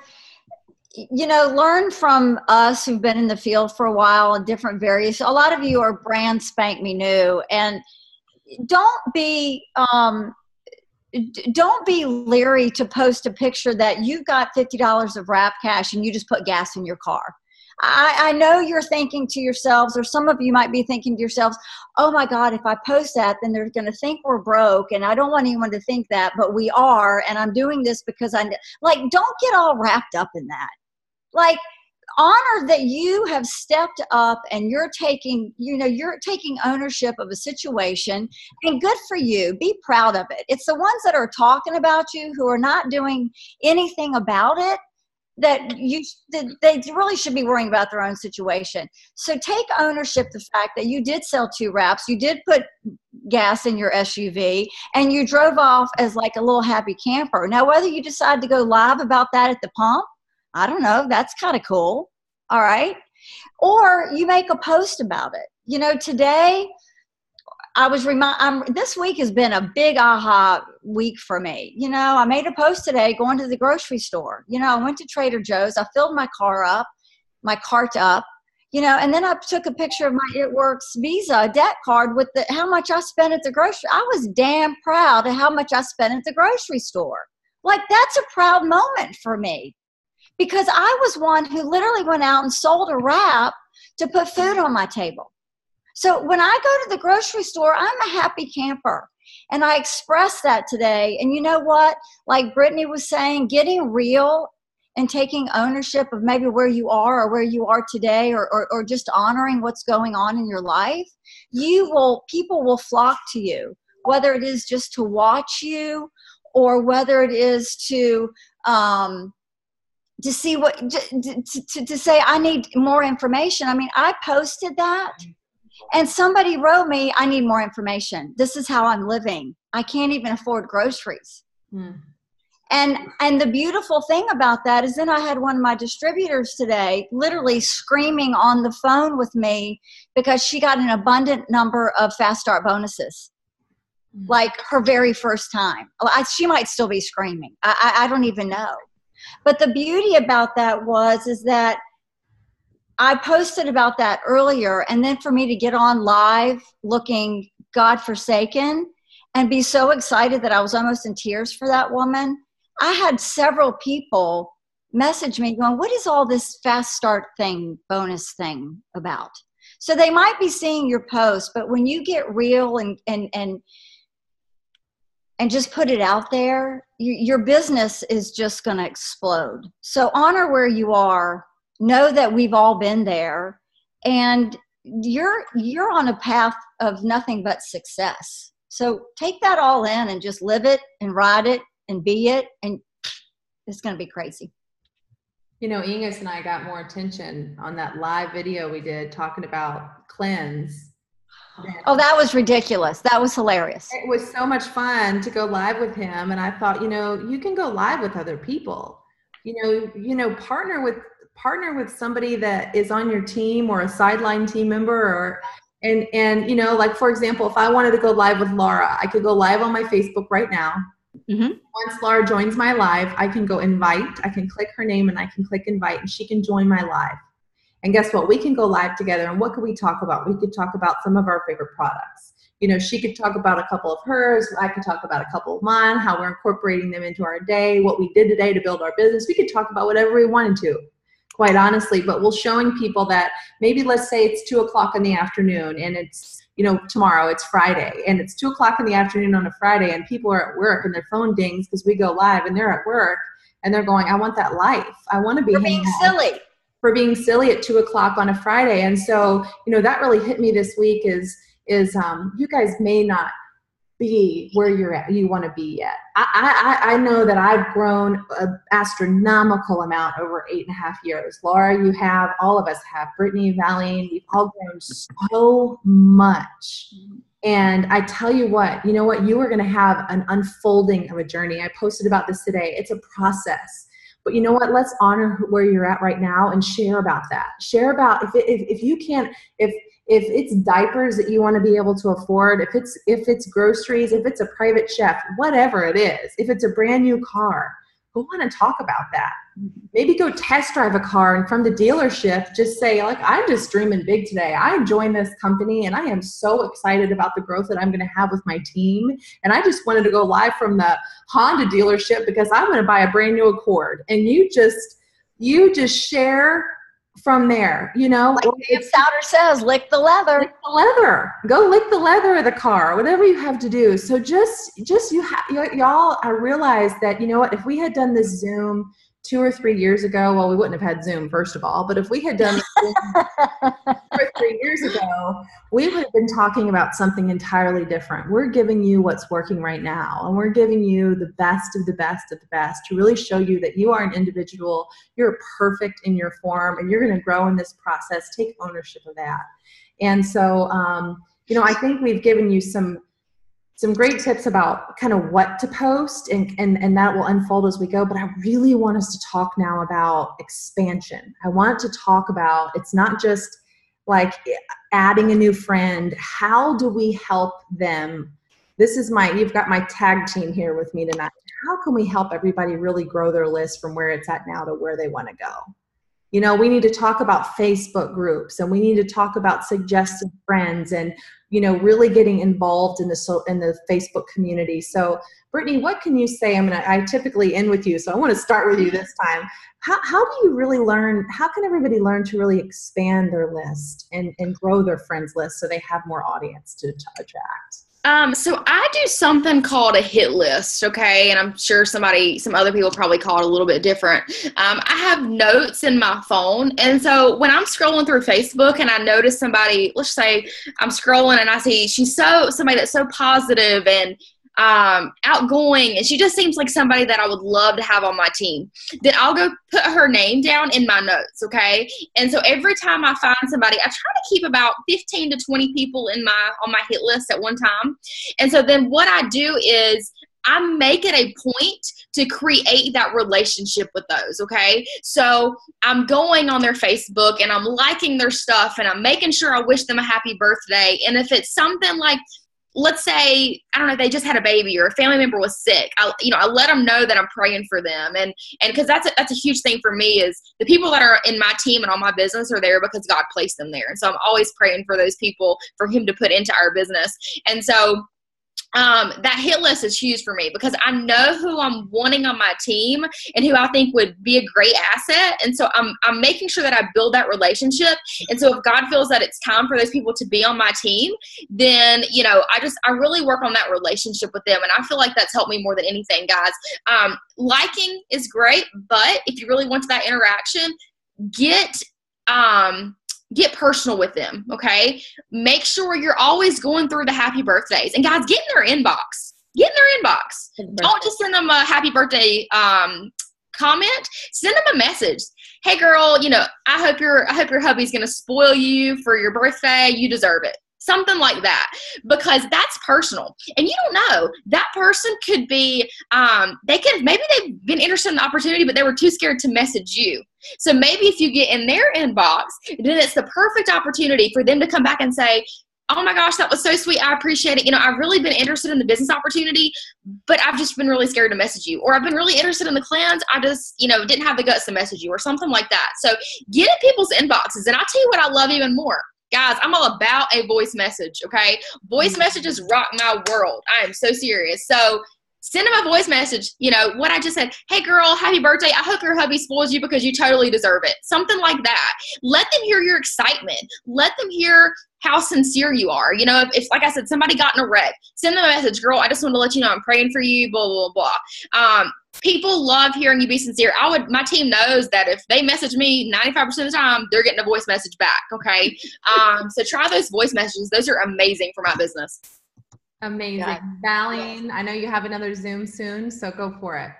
you know, learn from us who've been in the field for a while and different various, a lot of you are brand spank me new, and don't be leery to post a picture that you've got $50 of wrap cash and you just put gas in your car. I know you're thinking to yourselves, or some of you might be thinking to yourselves, oh my God, if I post that, then they're going to think we're broke, and I don't want anyone to think that, but we are, and I'm doing this because don't get all wrapped up in that. Like, honor that you have stepped up and you're taking ownership of a situation, and good for you. Be proud of it. It's the ones that are talking about you who are not doing anything about it that they really should be worrying about their own situation. So take ownership of the fact that you did sell 2 wraps, you did put gas in your SUV, and you drove off as like a little happy camper. Now, whether you decide to go live about that at the pump, I don't know, that's kind of cool. All right. Or you make a post about it. You know, today this week has been a big aha week for me. You know, I made a post today going to the grocery store. You know, I went to Trader Joe's. I filled my cart up, you know, and then I took a picture of my It Works Visa debt card with how much I spent at the grocery. I was damn proud of how much I spent at the grocery store. Like, that's a proud moment for me, because I was one who literally went out and sold a wrap to put food on my table. So when I go to the grocery store, I'm a happy camper. And I expressed that today. And you know what? Like Brittany was saying, getting real and taking ownership of maybe where you are or where you are today, or just honoring what's going on in your life, people will flock to you, whether it is just to watch you or whether it is to see to say, I need more information. I mean, I posted that. And somebody wrote me, I need more information. This is how I'm living. I can't even afford groceries. And the beautiful thing about that is then I had one of my distributors today literally screaming on the phone with me because she got an abundant number of fast start bonuses. Like her very first time. She might still be screaming. I don't even know. But the beauty about that is that I posted about that earlier, and then for me to get on live looking godforsaken and be so excited that I was almost in tears for that woman, I had several people message me going, what is all this fast start bonus thing about? So they might be seeing your post, but when you get real and just put it out there, your business is just going to explode. So honor where you are. Know that we've all been there, and you're on a path of nothing but success. So take that all in and just live it and ride it and be it, and it's going to be crazy. You know, Ingus and I got more attention on that live video we did talking about cleanse. Oh, that was ridiculous. That was hilarious. It was so much fun to go live with him, and I thought, you know, you can go live with other people. You know, partner with somebody that is on your team or a sideline team member, and you know, like for example, if I wanted to go live with Laura, I could go live on my Facebook right now. Once Laura joins my live, I can go invite. I can click her name and I can click invite, and she can join my live. And guess what? We can go live together. And what could we talk about? We could talk about some of our favorite products. You know, she could talk about a couple of hers. I could talk about a couple of mine, how we're incorporating them into our day, what we did today to build our business. We could talk about whatever we wanted to, quite honestly. But we're showing people that maybe, let's say it's 2:00 in the afternoon, and it's, you know, tomorrow it's Friday, and it's 2:00 in the afternoon on a Friday, and people are at work and their phone dings because we go live, and they're at work and they're going, I want that life. I want to be being silly. For being silly at 2:00 on a Friday. And so, you know, that really hit me this week is you guys may not be where you want to be yet. I know that I've grown an astronomical amount over 8.5 years. Laura, you have, all of us have, Brittany, Valene, we've all grown so much. And I tell you what, you know what, you are going to have an unfolding of a journey. I posted about this today. It's a process. But you know what? Let's honor where you're at right now and share about that. Share about if you can't, if it's diapers that you want to be able to afford, if it's groceries, if it's a private chef, whatever it is, if it's a brand new car, go on and talk about that. Maybe go test drive a car, and from the dealership, just say, like, I'm just dreaming big today. I joined this company and I am so excited about the growth that I'm going to have with my team. And I just wanted to go live from the Honda dealership because I'm going to buy a brand new Accord. And you just share from there, you know. Like Sowder says, lick the leather. Lick the leather. Go lick the leather of the car, whatever you have to do. So y'all, I realized that, you know what, if we had done this Zoom 2 or 3 years ago, well, we wouldn't have had Zoom, first of all, but if we had done Zoom 2 or 3 years ago, we would have been talking about something entirely different. We're giving you what's working right now, and we're giving you the best of the best of the best to really show you that you are an individual, you're perfect in your form, and you're going to grow in this process. Take ownership of that. And so, I think we've given you some great tips about kind of what to post, and that will unfold as we go. But I really want us to talk now about expansion. I want to talk about, it's not just like adding a new friend. How do we help them? You've got my tag team here with me tonight. How can we help everybody really grow their list from where it's at now to where they want to go? We need to talk about Facebook groups, and we need to talk about suggested friends, and really getting involved in the Facebook community. So, Brittany, what can you say? I typically end with you, so I want to start with you this time. How do you really learn? How can everybody learn to really expand their list and grow their friends list so they have more audience to attract? So I do something called a hit list, okay? And I'm sure some other people probably call it a little bit different. I have notes in my phone. And so when I'm scrolling through Facebook and I notice somebody, let's say I'm scrolling and I see somebody that's so positive and outgoing, and she just seems like somebody that I would love to have on my team, then I'll go put her name down in my notes, okay? And so every time I find somebody, I try to keep about 15 to 20 people on my hit list at one time. And so then what I do is I make it a point to create that relationship with those, okay? So I'm going on their Facebook and I'm liking their stuff and I'm making sure I wish them a happy birthday. And if it's something like, let's say, I don't know, they just had a baby or a family member was sick, I let them know that I'm praying for them. And because that's a huge thing for me, is the people that are in my team and on my business are there because God placed them there. And so I'm always praying for those people, for him to put into our business. And so that hit list is huge for me because I know who I'm wanting on my team and who I think would be a great asset. And so I'm making sure that I build that relationship. And so if God feels that it's time for those people to be on my team, then, I really work on that relationship with them. And I feel like that's helped me more than anything, guys. Liking is great, but if you really want that interaction, get personal with them, okay? Make sure you're always going through the happy birthdays. And guys, get in their inbox. Don't just send them a happy birthday comment. Send them a message. Hey girl, I hope your hubby's going to spoil you for your birthday. You deserve it. Something like that, because that's personal. And you don't know, that person could be, maybe they've been interested in the opportunity, but they were too scared to message you. So maybe if you get in their inbox, then it's the perfect opportunity for them to come back and say, oh my gosh, that was so sweet. I appreciate it. I've really been interested in the business opportunity, but I've just been really scared to message you. Or I've been really interested in the cleanse. I just, didn't have the guts to message you, or something like that. So get in people's inboxes. And I'll tell you what I love even more. Guys, I'm all about a voice message, okay? Voice messages rock my world. I am so serious. So send them a voice message, what I just said. Hey, girl, happy birthday. I hope your hubby spoils you because you totally deserve it. Something like that. Let them hear your excitement. Let them hear how sincere you are. If like I said, somebody got in a wreck, send them a message. Girl, I just want to let you know I'm praying for you, blah, blah, blah. People love hearing you be sincere. My team knows that if they message me 95% of the time, they're getting a voice message back, okay? So try those voice messages. Those are amazing for my business. Amazing. Yeah. Valene, I know you have another Zoom soon, so go for it.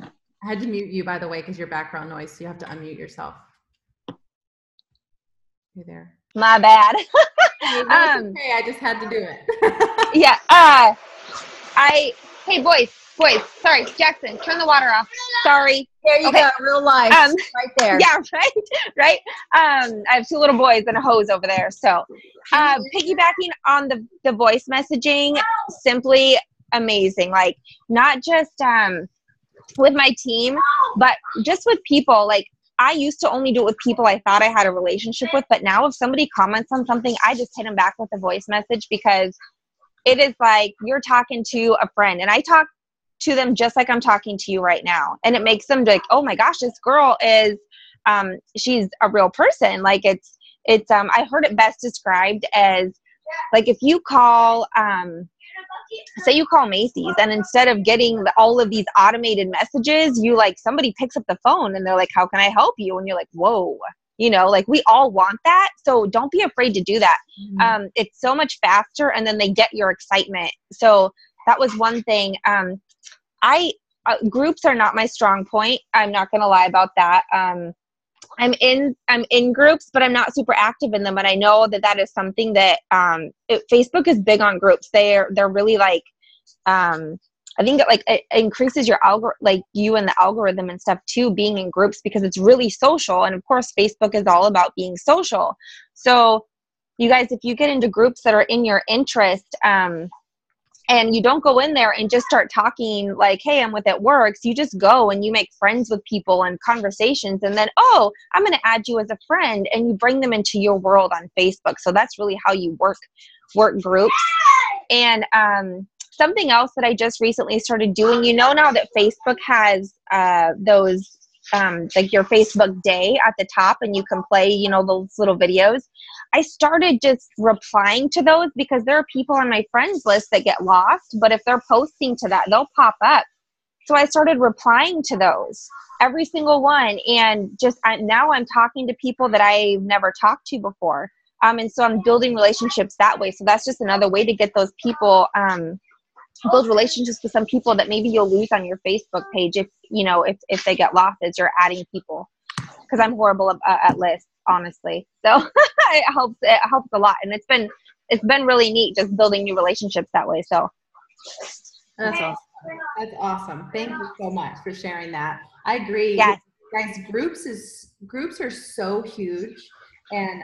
I had to mute you, by the way, because your background noise, so you have to unmute yourself. You there? My bad. Okay, I just had to do it. Yeah. Hey, boys, sorry, Jackson, turn the water off. Sorry. There you go, real life, right there. Yeah, right. I have 2 little boys and a hose over there. So piggybacking on the voice messaging, simply amazing. Like, not just with my team, but just with people. Like, I used to only do it with people I thought I had a relationship with, but now if somebody comments on something, I just hit them back with a voice message, because it is like you're talking to a friend, and I talk to them just like I'm talking to you right now. And it makes them like, oh my gosh, this girl is, she's a real person. Like it's, I heard it best described as like, if you call, say you call Macy's, and instead of getting all of these automated messages, you like, somebody picks up the phone and they're like, how can I help you? And you're like, whoa, you know, like we all want that. So don't be afraid to do that. It's so much faster, and then they get your excitement. So that was one thing. Groups are not my strong point. I'm not going to lie about that. I'm in groups, but I'm not super active in them. And I know that that is something that, Facebook is big on groups. They're really like, I think it increases your like you and the algorithm and stuff too, being in groups, because it's really social. And of course, Facebook is all about being social. So you guys, if you get into groups that are in your interest, and you don't go in there and just start talking like, hey, I'm with It Works. You just go and you make friends with people and conversations. And then, oh, I'm going to add you as a friend, and you bring them into your world on Facebook. So that's really how you work groups. And something else that I just recently started doing, you know, now that Facebook has those like your Facebook day at the top, and you can play, you know, those little videos. I started just replying to those, because there are people on my friends list that get lost, but if they're posting to that, they'll pop up. So I started replying to those, every single one. And just now I'm talking to people that I've never talked to before. And so I'm building relationships that way. So that's just another way to get those people, build relationships with some people that maybe you'll lose on your Facebook page if, you know, if they get lost as you're adding people, because I'm horrible at lists, honestly. So it helps a lot. And it's been really neat just building new relationships that way. So that's awesome. That's awesome. Thank you so much for sharing that. I agree. Yes. Guys, groups are so huge. And,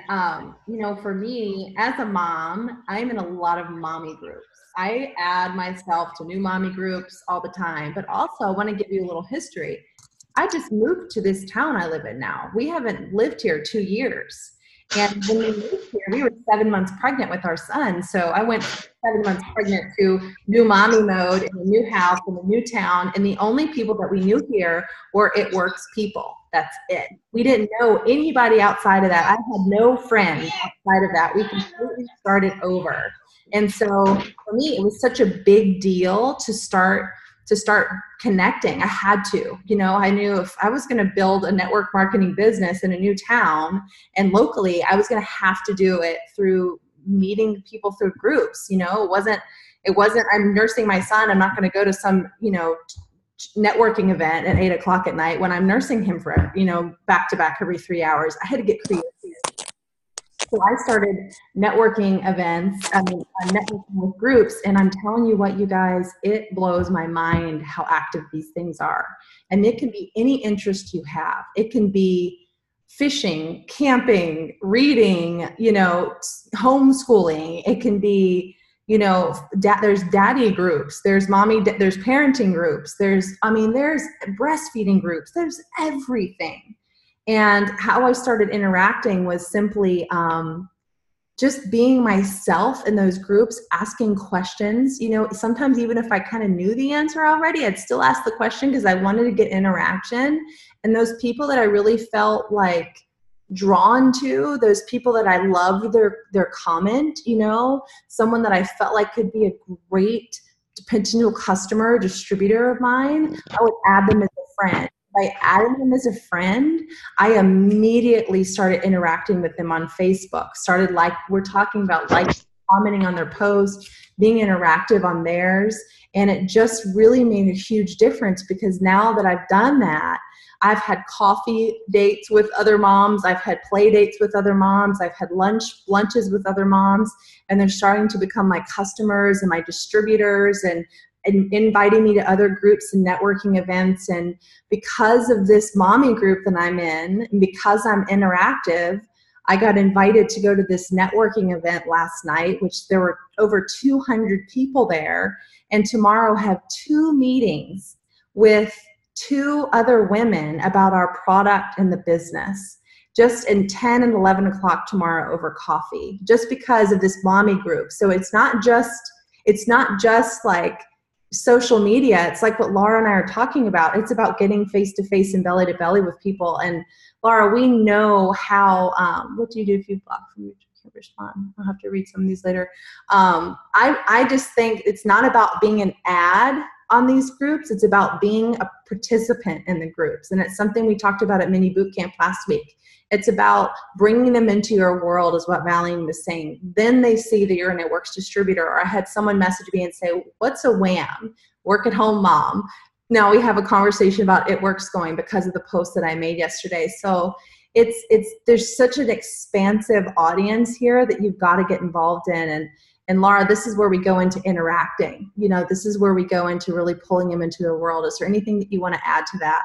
you know, for me as a mom, I'm in a lot of mommy groups. I add myself to new mommy groups all the time, but also I want to give you a little history. I just moved to this town I live in now. We haven't lived here 2 years. And when we moved here, we were 7 months pregnant with our son. So I went 7 months pregnant to new mommy mode in a new house in a new town. And the only people that we knew here were It Works people. That's it. We didn't know anybody outside of that. I had no friends outside of that. We completely started over. And so for me, it was such a big deal to start connecting. I had to, you know, I knew if I was going to build a network marketing business in a new town and locally, I was going to have to do it through meeting people through groups. You know, it wasn't, I'm nursing my son. I'm not going to go to some, you know, networking event at 8 o'clock at night when I'm nursing him for, you know, back to back every 3 hours. I had to get creative. So I started networking events, networking with groups, and I'm telling you what, you guys, it blows my mind how active these things are. And it can be any interest you have. It can be fishing, camping, reading, you know, homeschooling. It can be, you know, there's daddy groups, there's mommy, there's parenting groups, there's breastfeeding groups, there's everything. And how I started interacting was simply just being myself in those groups, asking questions. You know, sometimes even if I kind of knew the answer already, I'd still ask the question because I wanted to get interaction. And those people that I really felt like drawn to, those people that I loved their comment, you know, someone that I felt like could be a great potential customer, distributor of mine, I would add them as a friend. By adding them as a friend, I immediately started interacting with them on Facebook. Started we're talking about commenting on their posts, being interactive on theirs. And it just really made a huge difference because now that I've done that, I've had coffee dates with other moms. I've had play dates with other moms. I've had lunches with other moms, and they're starting to become my customers and my distributors and inviting me to other groups and networking events. And because of this mommy group that I'm in, and because I'm interactive, I got invited to go to this networking event last night, which there were over 200 people there. And tomorrow have 2 meetings with 2 other women about our product and the business, just in 10 and 11 o'clock tomorrow over coffee, just because of this mommy group. So it's not just like social media. It's like what Laura and I are talking about. It's about getting face-to-face and belly-to-belly with people. And Laura, we know how, what do you do if you block from your respond. I'll have to read some of these later. I just think it's not about being an ad on these groups. It's about being a participant in the groups. And it's something we talked about at mini boot camp last week. It's about bringing them into your world, is what Valene was saying. Then they see that you're an It Works distributor. Or I had someone message me and say, what's a WHAM? Work at home mom. Now we have a conversation about It Works going because of the post that I made yesterday. So there's such an expansive audience here that you've got to get involved in. And Laura, this is where we go into interacting. You know, this is where we go into really pulling them into their world. Is there anything that you want to add to that?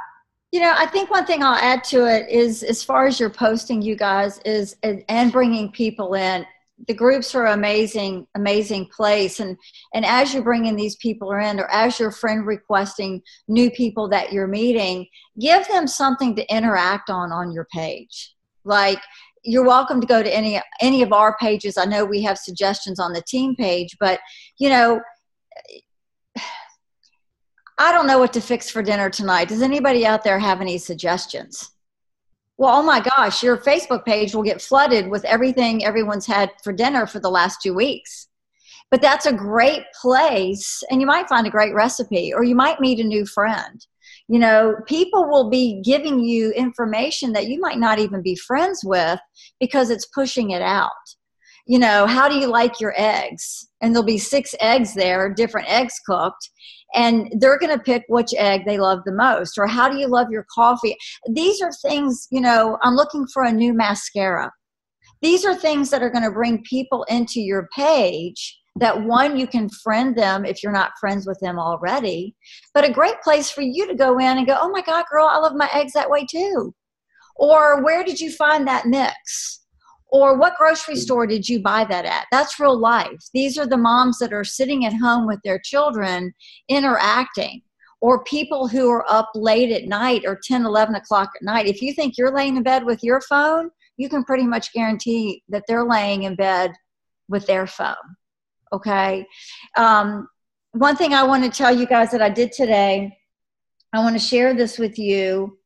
You know, I think one thing I'll add to it is, as far as your posting, you guys, is and bringing people in. The groups are amazing, amazing place. And as you're bringing these people in, or as your friend requesting new people that you're meeting, give them something to interact on your page. Like, you're welcome to go to any of our pages. I know we have suggestions on the team page, but, you know, I don't know what to fix for dinner tonight. Does anybody out there have any suggestions? Well, oh my gosh, your Facebook page will get flooded with everything everyone's had for dinner for the last 2 weeks. But that's a great place, and you might find a great recipe, or you might meet a new friend. You know, people will be giving you information that you might not even be friends with because it's pushing it out. You know, how do you like your eggs? And there'll be 6 eggs there, different eggs cooked, and they're going to pick which egg they love the most. Or how do you love your coffee? These are things, you know, I'm looking for a new mascara. These are things that are going to bring people into your page that, one, you can friend them if you're not friends with them already, but a great place for you to go in and go, oh my God, girl, I love my eggs that way too. Or where did you find that mix? Or what grocery store did you buy that at? That's real life. These are the moms that are sitting at home with their children interacting, or people who are up late at night, or 10, 11 o'clock at night. If you think you're laying in bed with your phone, you can pretty much guarantee that they're laying in bed with their phone. Okay. One thing I want to tell you guys that I did today, I want to share this with you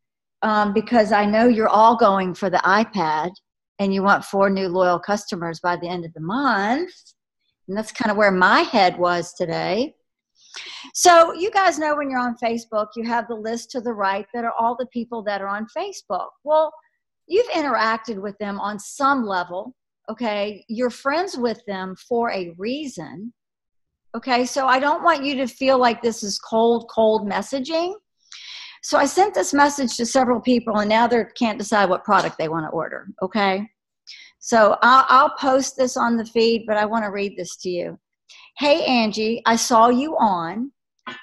because I know you're all going for the iPad. And you want 4 new loyal customers by the end of the month. And that's kind of where my head was today. So you guys know, when you're on Facebook, you have the list to the right that are all the people that are on Facebook. Well, you've interacted with them on some level, okay? You're friends with them for a reason, okay? So I don't want you to feel like this is cold messaging. So I sent this message to several people, and now they can't decide what product they want to order, okay? So I'll post this on the feed, but I want to read this to you. Hey, Angie, I saw you on.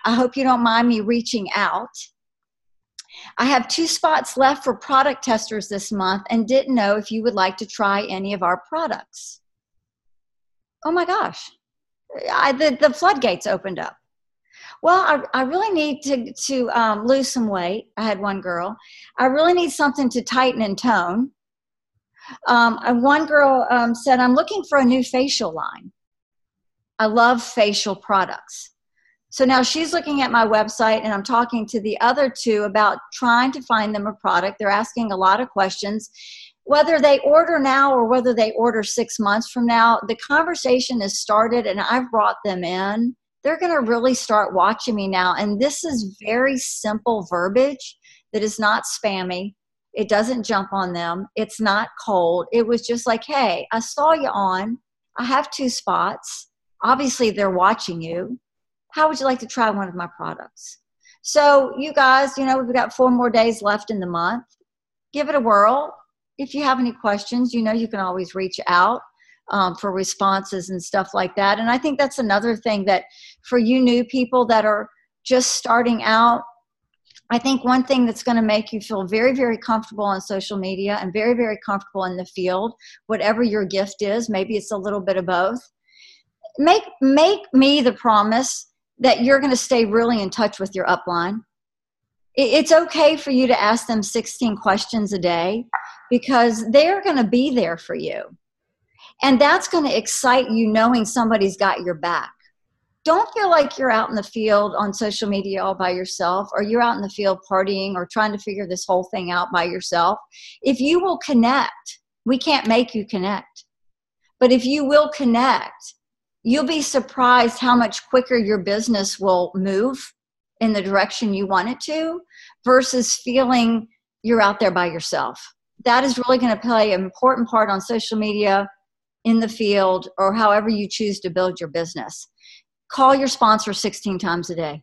I hope you don't mind me reaching out. I have 2 spots left for product testers this month and didn't know if you would like to try any of our products. Oh my gosh, the floodgates opened up. Well, I really need to lose some weight. I had one girl. I really need something to tighten and tone. And one girl said, I'm looking for a new facial line. I love facial products. So now she's looking at my website, and I'm talking to the other 2 about trying to find them a product. They're asking a lot of questions. Whether they order now or whether they order 6 months from now, the conversation has started, and I've brought them in. They're going to really start watching me now. And this is very simple verbiage that is not spammy. It doesn't jump on them. It's not cold. It was just like, hey, I saw you on. I have 2 spots. Obviously, they're watching you. How would you like to try one of my products? So you guys, you know, we've got 4 more days left in the month. Give it a whirl. If you have any questions, you know, you can always reach out for responses and stuff like that. And I think that's another thing that for you new people that are just starting out, I think one thing that's going to make you feel very, very comfortable on social media and very, very comfortable in the field, whatever your gift is, maybe it's a little bit of both. Make me the promise that you're going to stay really in touch with your upline. It's okay for you to ask them 16 questions a day because they're going to be there for you. And that's going to excite you knowing somebody's got your back. Don't feel like you're out in the field on social media all by yourself, or you're out in the field partying or trying to figure this whole thing out by yourself. If you will connect, we can't make you connect. But if you will connect, you'll be surprised how much quicker your business will move in the direction you want it to versus feeling you're out there by yourself. That is really going to play an important part on social media, in the field, or however you choose to build your business. Call your sponsor 16 times a day.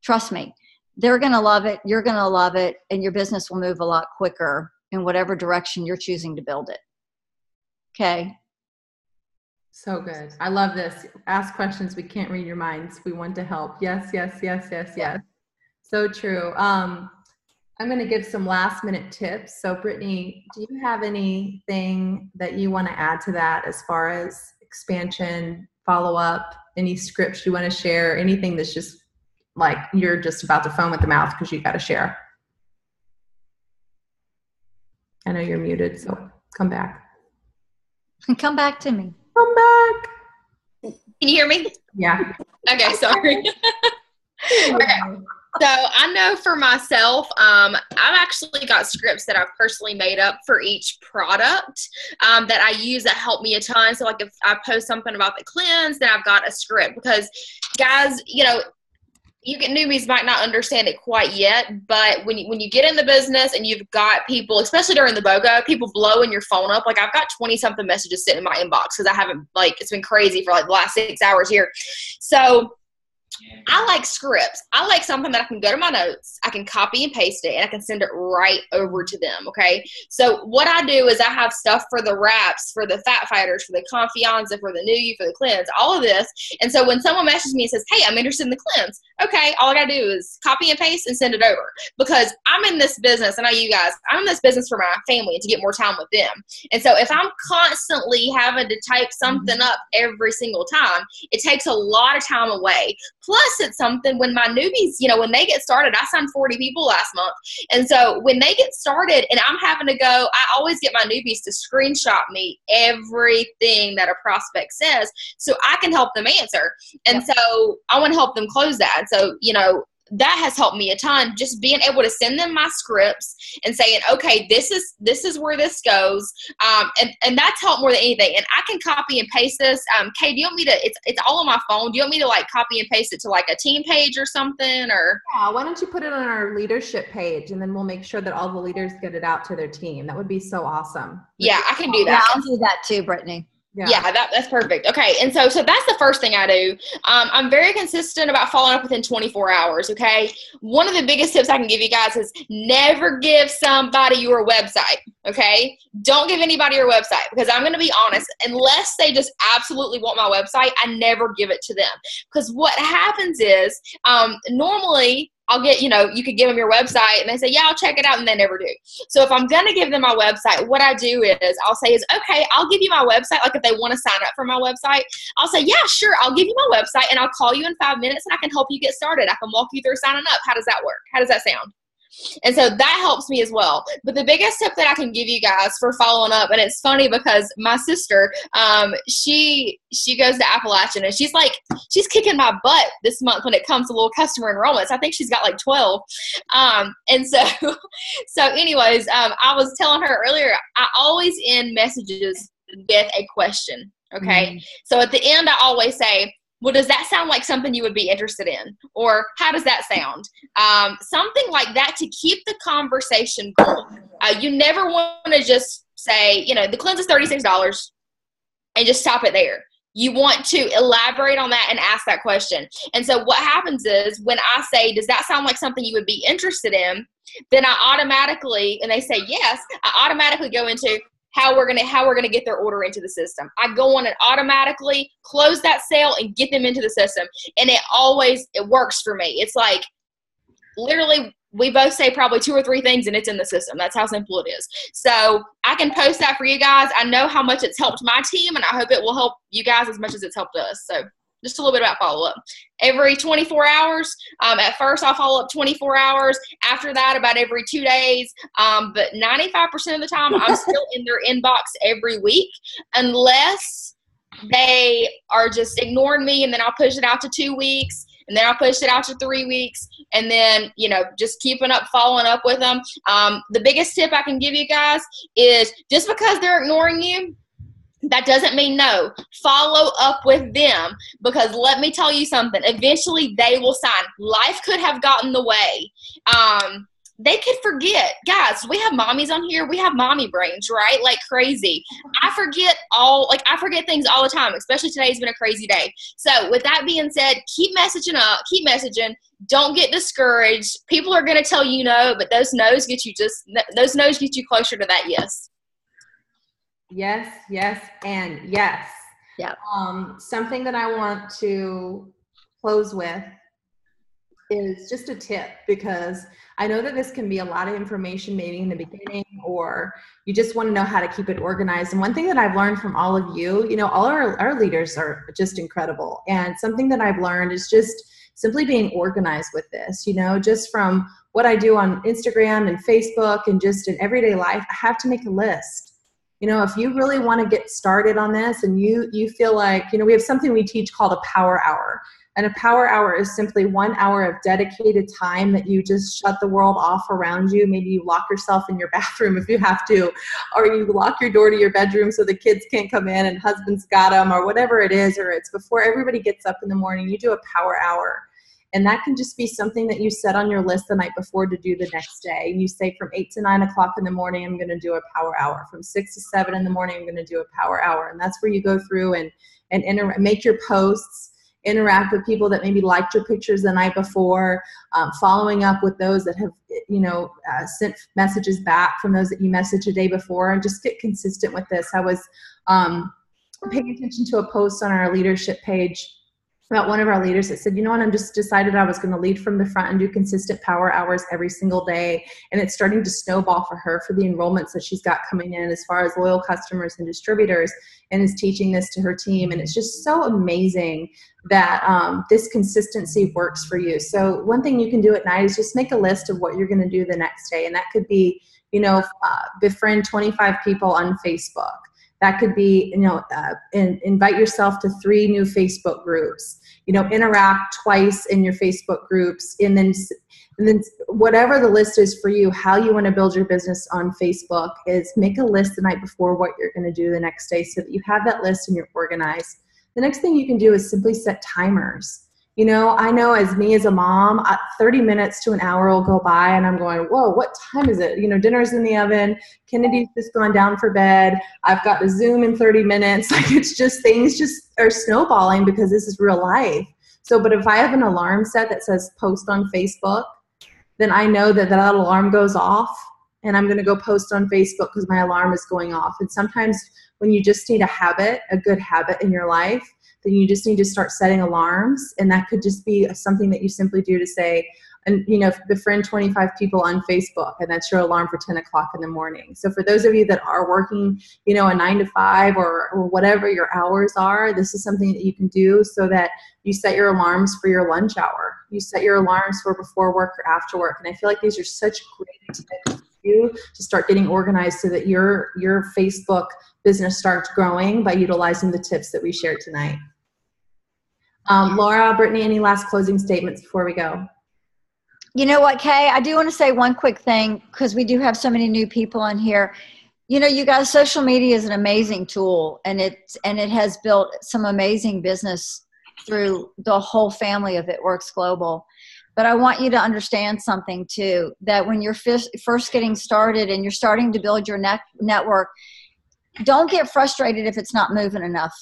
Trust me, they're going to love it. You're going to love it. And your business will move a lot quicker in whatever direction you're choosing to build it. Okay. So good. I love this. Ask questions. We can't read your minds. We want to help. Yes, yes, yes, yes, yes. So true. I'm going to give some last minute tips. So Brittany, do you have anything that you want to add to that as far as expansion, follow up, any scripts you want to share, anything that's just like you're just about to foam at the mouth because you got to share? I know you're muted, so come back. Come back to me. Come back. Can you hear me? Yeah. Okay, sorry. Okay. So I know for myself, I've actually got scripts that I've personally made up for each product that I use that help me a ton. So like if I post something about the cleanse, then I've got a script because guys, you know, you get newbies might not understand it quite yet, but when you get in the business and you've got people, especially during the BOGO, people blowing your phone up. Like I've got 20 something messages sitting in my inbox because I haven't, like, it's been crazy for like the last 6 hours here. So I like scripts. I like something that I can go to my notes, I can copy and paste it, and I can send it right over to them, okay? So what I do is I have stuff for the wraps, for the fat fighters, for the confianza, for the Newbie, for the cleanse, all of this. And so when someone messages me and says, hey, I'm interested in the cleanse, okay, all I got to do is copy and paste and send it over. Because I'm in this business, and I know you guys, I'm in this business for my family and to get more time with them. And so if I'm constantly having to type something up every single time, it takes a lot of time away. Plus, it's something when my newbies, you know, when they get started, I signed 40 people last month. And so when they get started and I'm having to go, I always get my newbies to screenshot me everything that a prospect says so I can help them answer. And so I want to help them close that. So, you know, that has helped me a ton, just being able to send them my scripts and saying, okay, this is where this goes. And that's helped more than anything. And I can copy and paste this. Kaye, do you want me to, it's all on my phone. Do you want me to like copy and paste it to like a team page or something, or? Yeah, why don't you put it on our leadership page and then we'll make sure that all the leaders get it out to their team. That would be so awesome. Yeah, I can do that. Yeah, I'll do that too, Brittany. Yeah, that's perfect. Okay, and so that's the first thing I do. I'm very consistent about following up within 24 hours, okay? One of the biggest tips I can give you guys is never give somebody your website, okay? Don't give anybody your website because I'm going to be honest, unless they just absolutely want my website, I never give it to them. Because what happens is normally I'll get, you know, you could give them your website and they say, yeah, I'll check it out, and they never do. So if I'm going to give them my website, what I do is I'll say is, okay, I'll give you my website. Like if they want to sign up for my website, I'll say, yeah, sure. I'll give you my website and I'll call you in 5 minutes and I can help you get started. I can walk you through signing up. How does that work? How does that sound? And so that helps me as well. But the biggest tip that I can give you guys for following up, and it's funny because my sister, she goes to Appalachian and she's kicking my butt this month when it comes to little customer enrollments. I think she's got like 12. And so anyways, I was telling her earlier, I always end messages with a question. Okay. So at the end, I always say, well, does that sound like something you would be interested in? Or how does that sound? Something like that to keep the conversation going. You never want to just say, you know, the cleanse is $36 and just stop it there. You want to elaborate on that and ask that question. And so what happens is when I say, does that sound like something you would be interested in? Then I automatically, and they say yes, I automatically go into how we're gonna get their order into the system. I go on and automatically close that sale and get them into the system. And it works for me. It's like literally we both say probably 2 or 3 things and it's in the system. That's how simple it is. So I can post that for you guys. I know how much it's helped my team and I hope it will help you guys as much as it's helped us. So just a little bit about follow-up. Every 24 hours. At first, I'll follow up 24 hours. After that, about every 2 days. But 95% of the time, I'm still in their inbox every week, unless they are just ignoring me, and then I'll push it out to 2 weeks, and then I'll push it out to 3 weeks, and then, you know, just keeping up, following up with them. The biggest tip I can give you guys is just because they're ignoring you, That doesn't mean no. Follow up with them, because let me tell you something. Eventually, they will sign. Life could have gotten in the way. They could forget. Guys, we have mommies on here. We have mommy brains, right? Like crazy. I forget things all the time, especially today's been a crazy day. So with that being said, keep messaging up, keep messaging. Don't get discouraged. People are going to tell you no, but those no's get you closer to that yes. Yes, yes, and yes. Yeah. Something that I want to close with is just a tip, because I know that this can be a lot of information maybe in the beginning, or you just want to know how to keep it organized. And one thing that I've learned from all of you, all our leaders are just incredible. And something that I've learned is just simply being organized with this, just from what I do on Instagram and Facebook and just in everyday life, I have to make a list. If you really want to get started on this and you feel like, we have something we teach called a power hour. And a power hour is simply 1 hour of dedicated time that you just shut the world off around you. Maybe you lock yourself in your bathroom if you have to, or you lock your door to your bedroom so the kids can't come in and husband's got them, or whatever it is, or it's before everybody gets up in the morning. You do a power hour. And that can just be something that you set on your list the night before to do the next day. You say from 8 to 9 o'clock in the morning, I'm going to do a power hour. From 6 to 7 in the morning, I'm going to do a power hour. And that's where you go through and make your posts, interact with people that maybe liked your pictures the night before, following up with those that have, sent messages back from those that you messaged the day before, and just get consistent with this. I was paying attention to a post on our leadership page about one of our leaders that said, I'm just decided I was going to lead from the front and do consistent power hours every single day. And it's starting to snowball for her for the enrollments that she's got coming in as far as loyal customers and distributors, and is teaching this to her team. And it's just so amazing that this consistency works for you. So one thing you can do at night is just make a list of what you're going to do the next day. And that could be, befriend 25 people on Facebook. That could be, invite yourself to 3 new Facebook groups, interact twice in your Facebook groups, and then whatever the list is for you, how you want to build your business on Facebook is make a list the night before what you're going to do the next day so that you have that list and you're organized. The next thing you can do is simply set timers. I know as a mom, 30 minutes to an hour will go by and I'm going, whoa, what time is it? Dinner's in the oven. Kennedy's just gone down for bed. I've got the Zoom in 30 minutes. Like, it's just, things just are snowballing because this is real life. So, but if I have an alarm set that says post on Facebook, then I know that alarm goes off and I'm going to go post on Facebook because my alarm is going off. And sometimes when you just need a good habit in your life, then you just need to start setting alarms. And that could just be something that you simply do to say, and befriend 25 people on Facebook, and that's your alarm for 10 o'clock in the morning. So for those of you that are working, a 9 to 5 or whatever your hours are, this is something that you can do so that you set your alarms for your lunch hour. You set your alarms for before work or after work. And I feel like these are such great tips for you to start getting organized so that your Facebook business starts growing by utilizing the tips that we shared tonight. Laura, Brittany, any last closing statements before we go? You know what, Kaye? I do want to say one quick thing because we do have so many new people in here. You guys, social media is an amazing tool, and it has built some amazing business through the whole family of It Works Global. But I want you to understand something too, that when you're first getting started and you're starting to build your network, don't get frustrated if it's not moving enough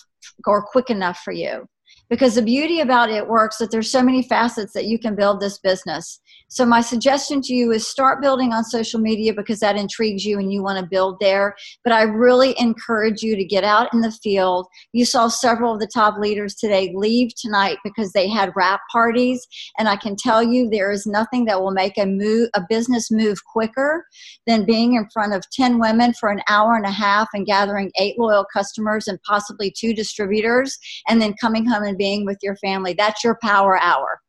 or quick enough for you. Because the beauty about It Works that there's so many facets that you can build this business. So my suggestion to you is start building on social media because that intrigues you and you want to build there. But I really encourage you to get out in the field. You saw several of the top leaders today leave tonight because they had wrap parties. And I can tell you there is nothing that will make a business move quicker than being in front of 10 women for an hour and a half and gathering 8 loyal customers and possibly 2 distributors, and then coming home and being with your family. That's your power hour.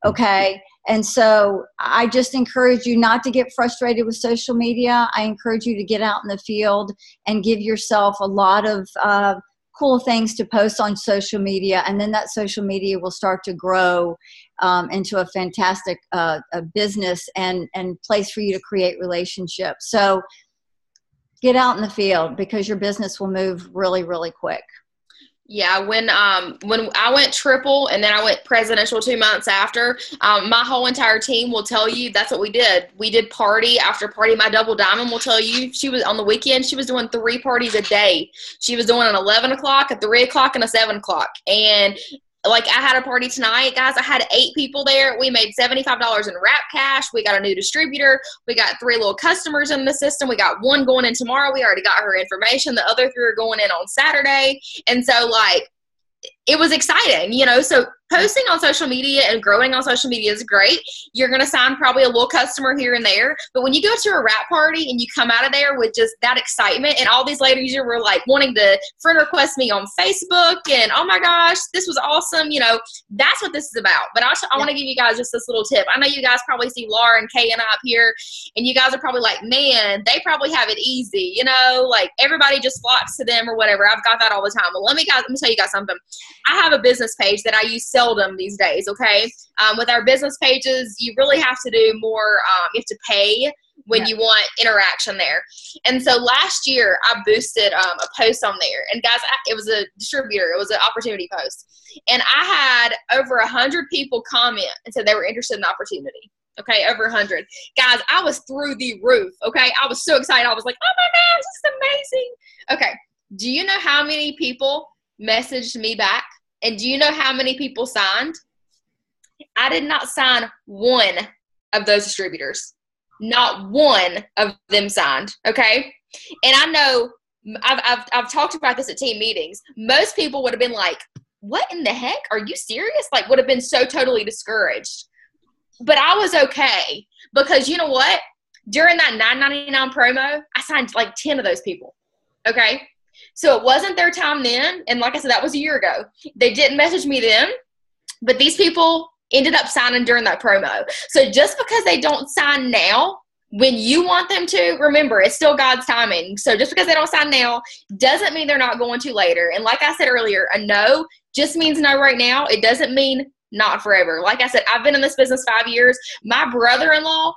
Okay. And so I just encourage you not to get frustrated with social media. I encourage you to get out in the field and give yourself a lot of cool things to post on social media. And then that social media will start to grow into a fantastic business and place for you to create relationships. So get out in the field because your business will move really, really quick. Yeah, when I went triple and then I went presidential 2 months after, my whole entire team will tell you that's what we did. We did party after party. My double diamond will tell you she was on the weekend. She was doing 3 parties a day. She was doing an 11 o'clock, a 3 o'clock, and a 7 o'clock. And like I had a party tonight, guys. I had 8 people there. We made $75 in wrap cash. We got a new distributor. We got 3 little customers in the system. We got 1 going in tomorrow. We already got her information. The other 3 are going in on Saturday. And so like, it was exciting, you know, so posting on social media and growing on social media is great. You're going to sign probably a little customer here and there. But when you go to a wrap party and you come out of there with just that excitement, and all these ladies were like wanting to friend request me on Facebook and, oh my gosh, this was awesome. You know, that's what this is about. But I want to give you guys just this little tip. I know you guys probably see Laura and Kaye and I up here, and you guys are probably like, man, they probably have it easy. You know, like everybody just flocks to them or whatever. I've got that all the time. Well, let me tell you guys something. I have a business page that I use seldom these days, okay? With our business pages, you really have to do more, you have to pay when you want interaction there. And so last year, I boosted a post on there. And guys, it was a distributor. It was an opportunity post. And I had over 100 people comment and said they were interested in the opportunity. Okay, over 100. Guys, I was through the roof, okay? I was so excited. I was like, oh my gosh, this is amazing. Okay, do you know how many people messaged me back? And do you know how many people signed? I did not sign one of those distributors. Not one of them signed, okay? And I know I've talked about this at team meetings. Most people would have been like, what in the heck? Are you serious? Like, would have been so totally discouraged. But I was okay because you know what? During that $9.99 promo, I signed like 10 of those people, okay? So it wasn't their time then. And like I said, that was a year ago. They didn't message me then, but these people ended up signing during that promo. So just because they don't sign now, when you want them to, remember, it's still God's timing. So just because they don't sign now doesn't mean they're not going to later. And like I said earlier, a no just means no right now. It doesn't mean not forever. Like I said, I've been in this business 5 years. My brother-in-law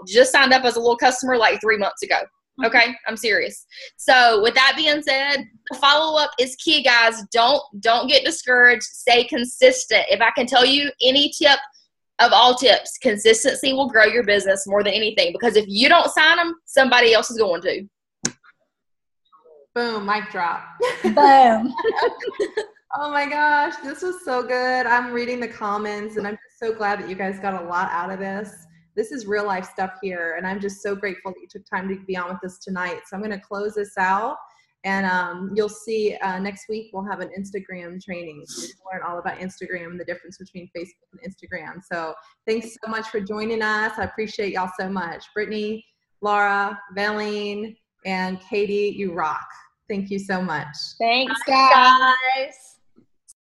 just signed up as a little customer like 3 months ago. Okay, I'm serious. So with that being said, the follow-up is key, guys. Don't get discouraged. Stay consistent. If I can tell you any tip of all tips, consistency will grow your business more than anything, because if you don't sign them, somebody else is going to. Boom, mic drop. Boom. Oh my gosh, this was so good. I'm reading the comments and I'm just so glad that you guys got a lot out of this. This is real life stuff here, and I'm just so grateful that you took time to be on with us tonight. So I'm going to close this out, and you'll see next week we'll have an Instagram training. So you're going to learn all about Instagram and the difference between Facebook and Instagram. So thanks so much for joining us. I appreciate y'all so much. Brittany, Laura, Valene, and Katie, you rock. Thank you so much. Thanks, guys.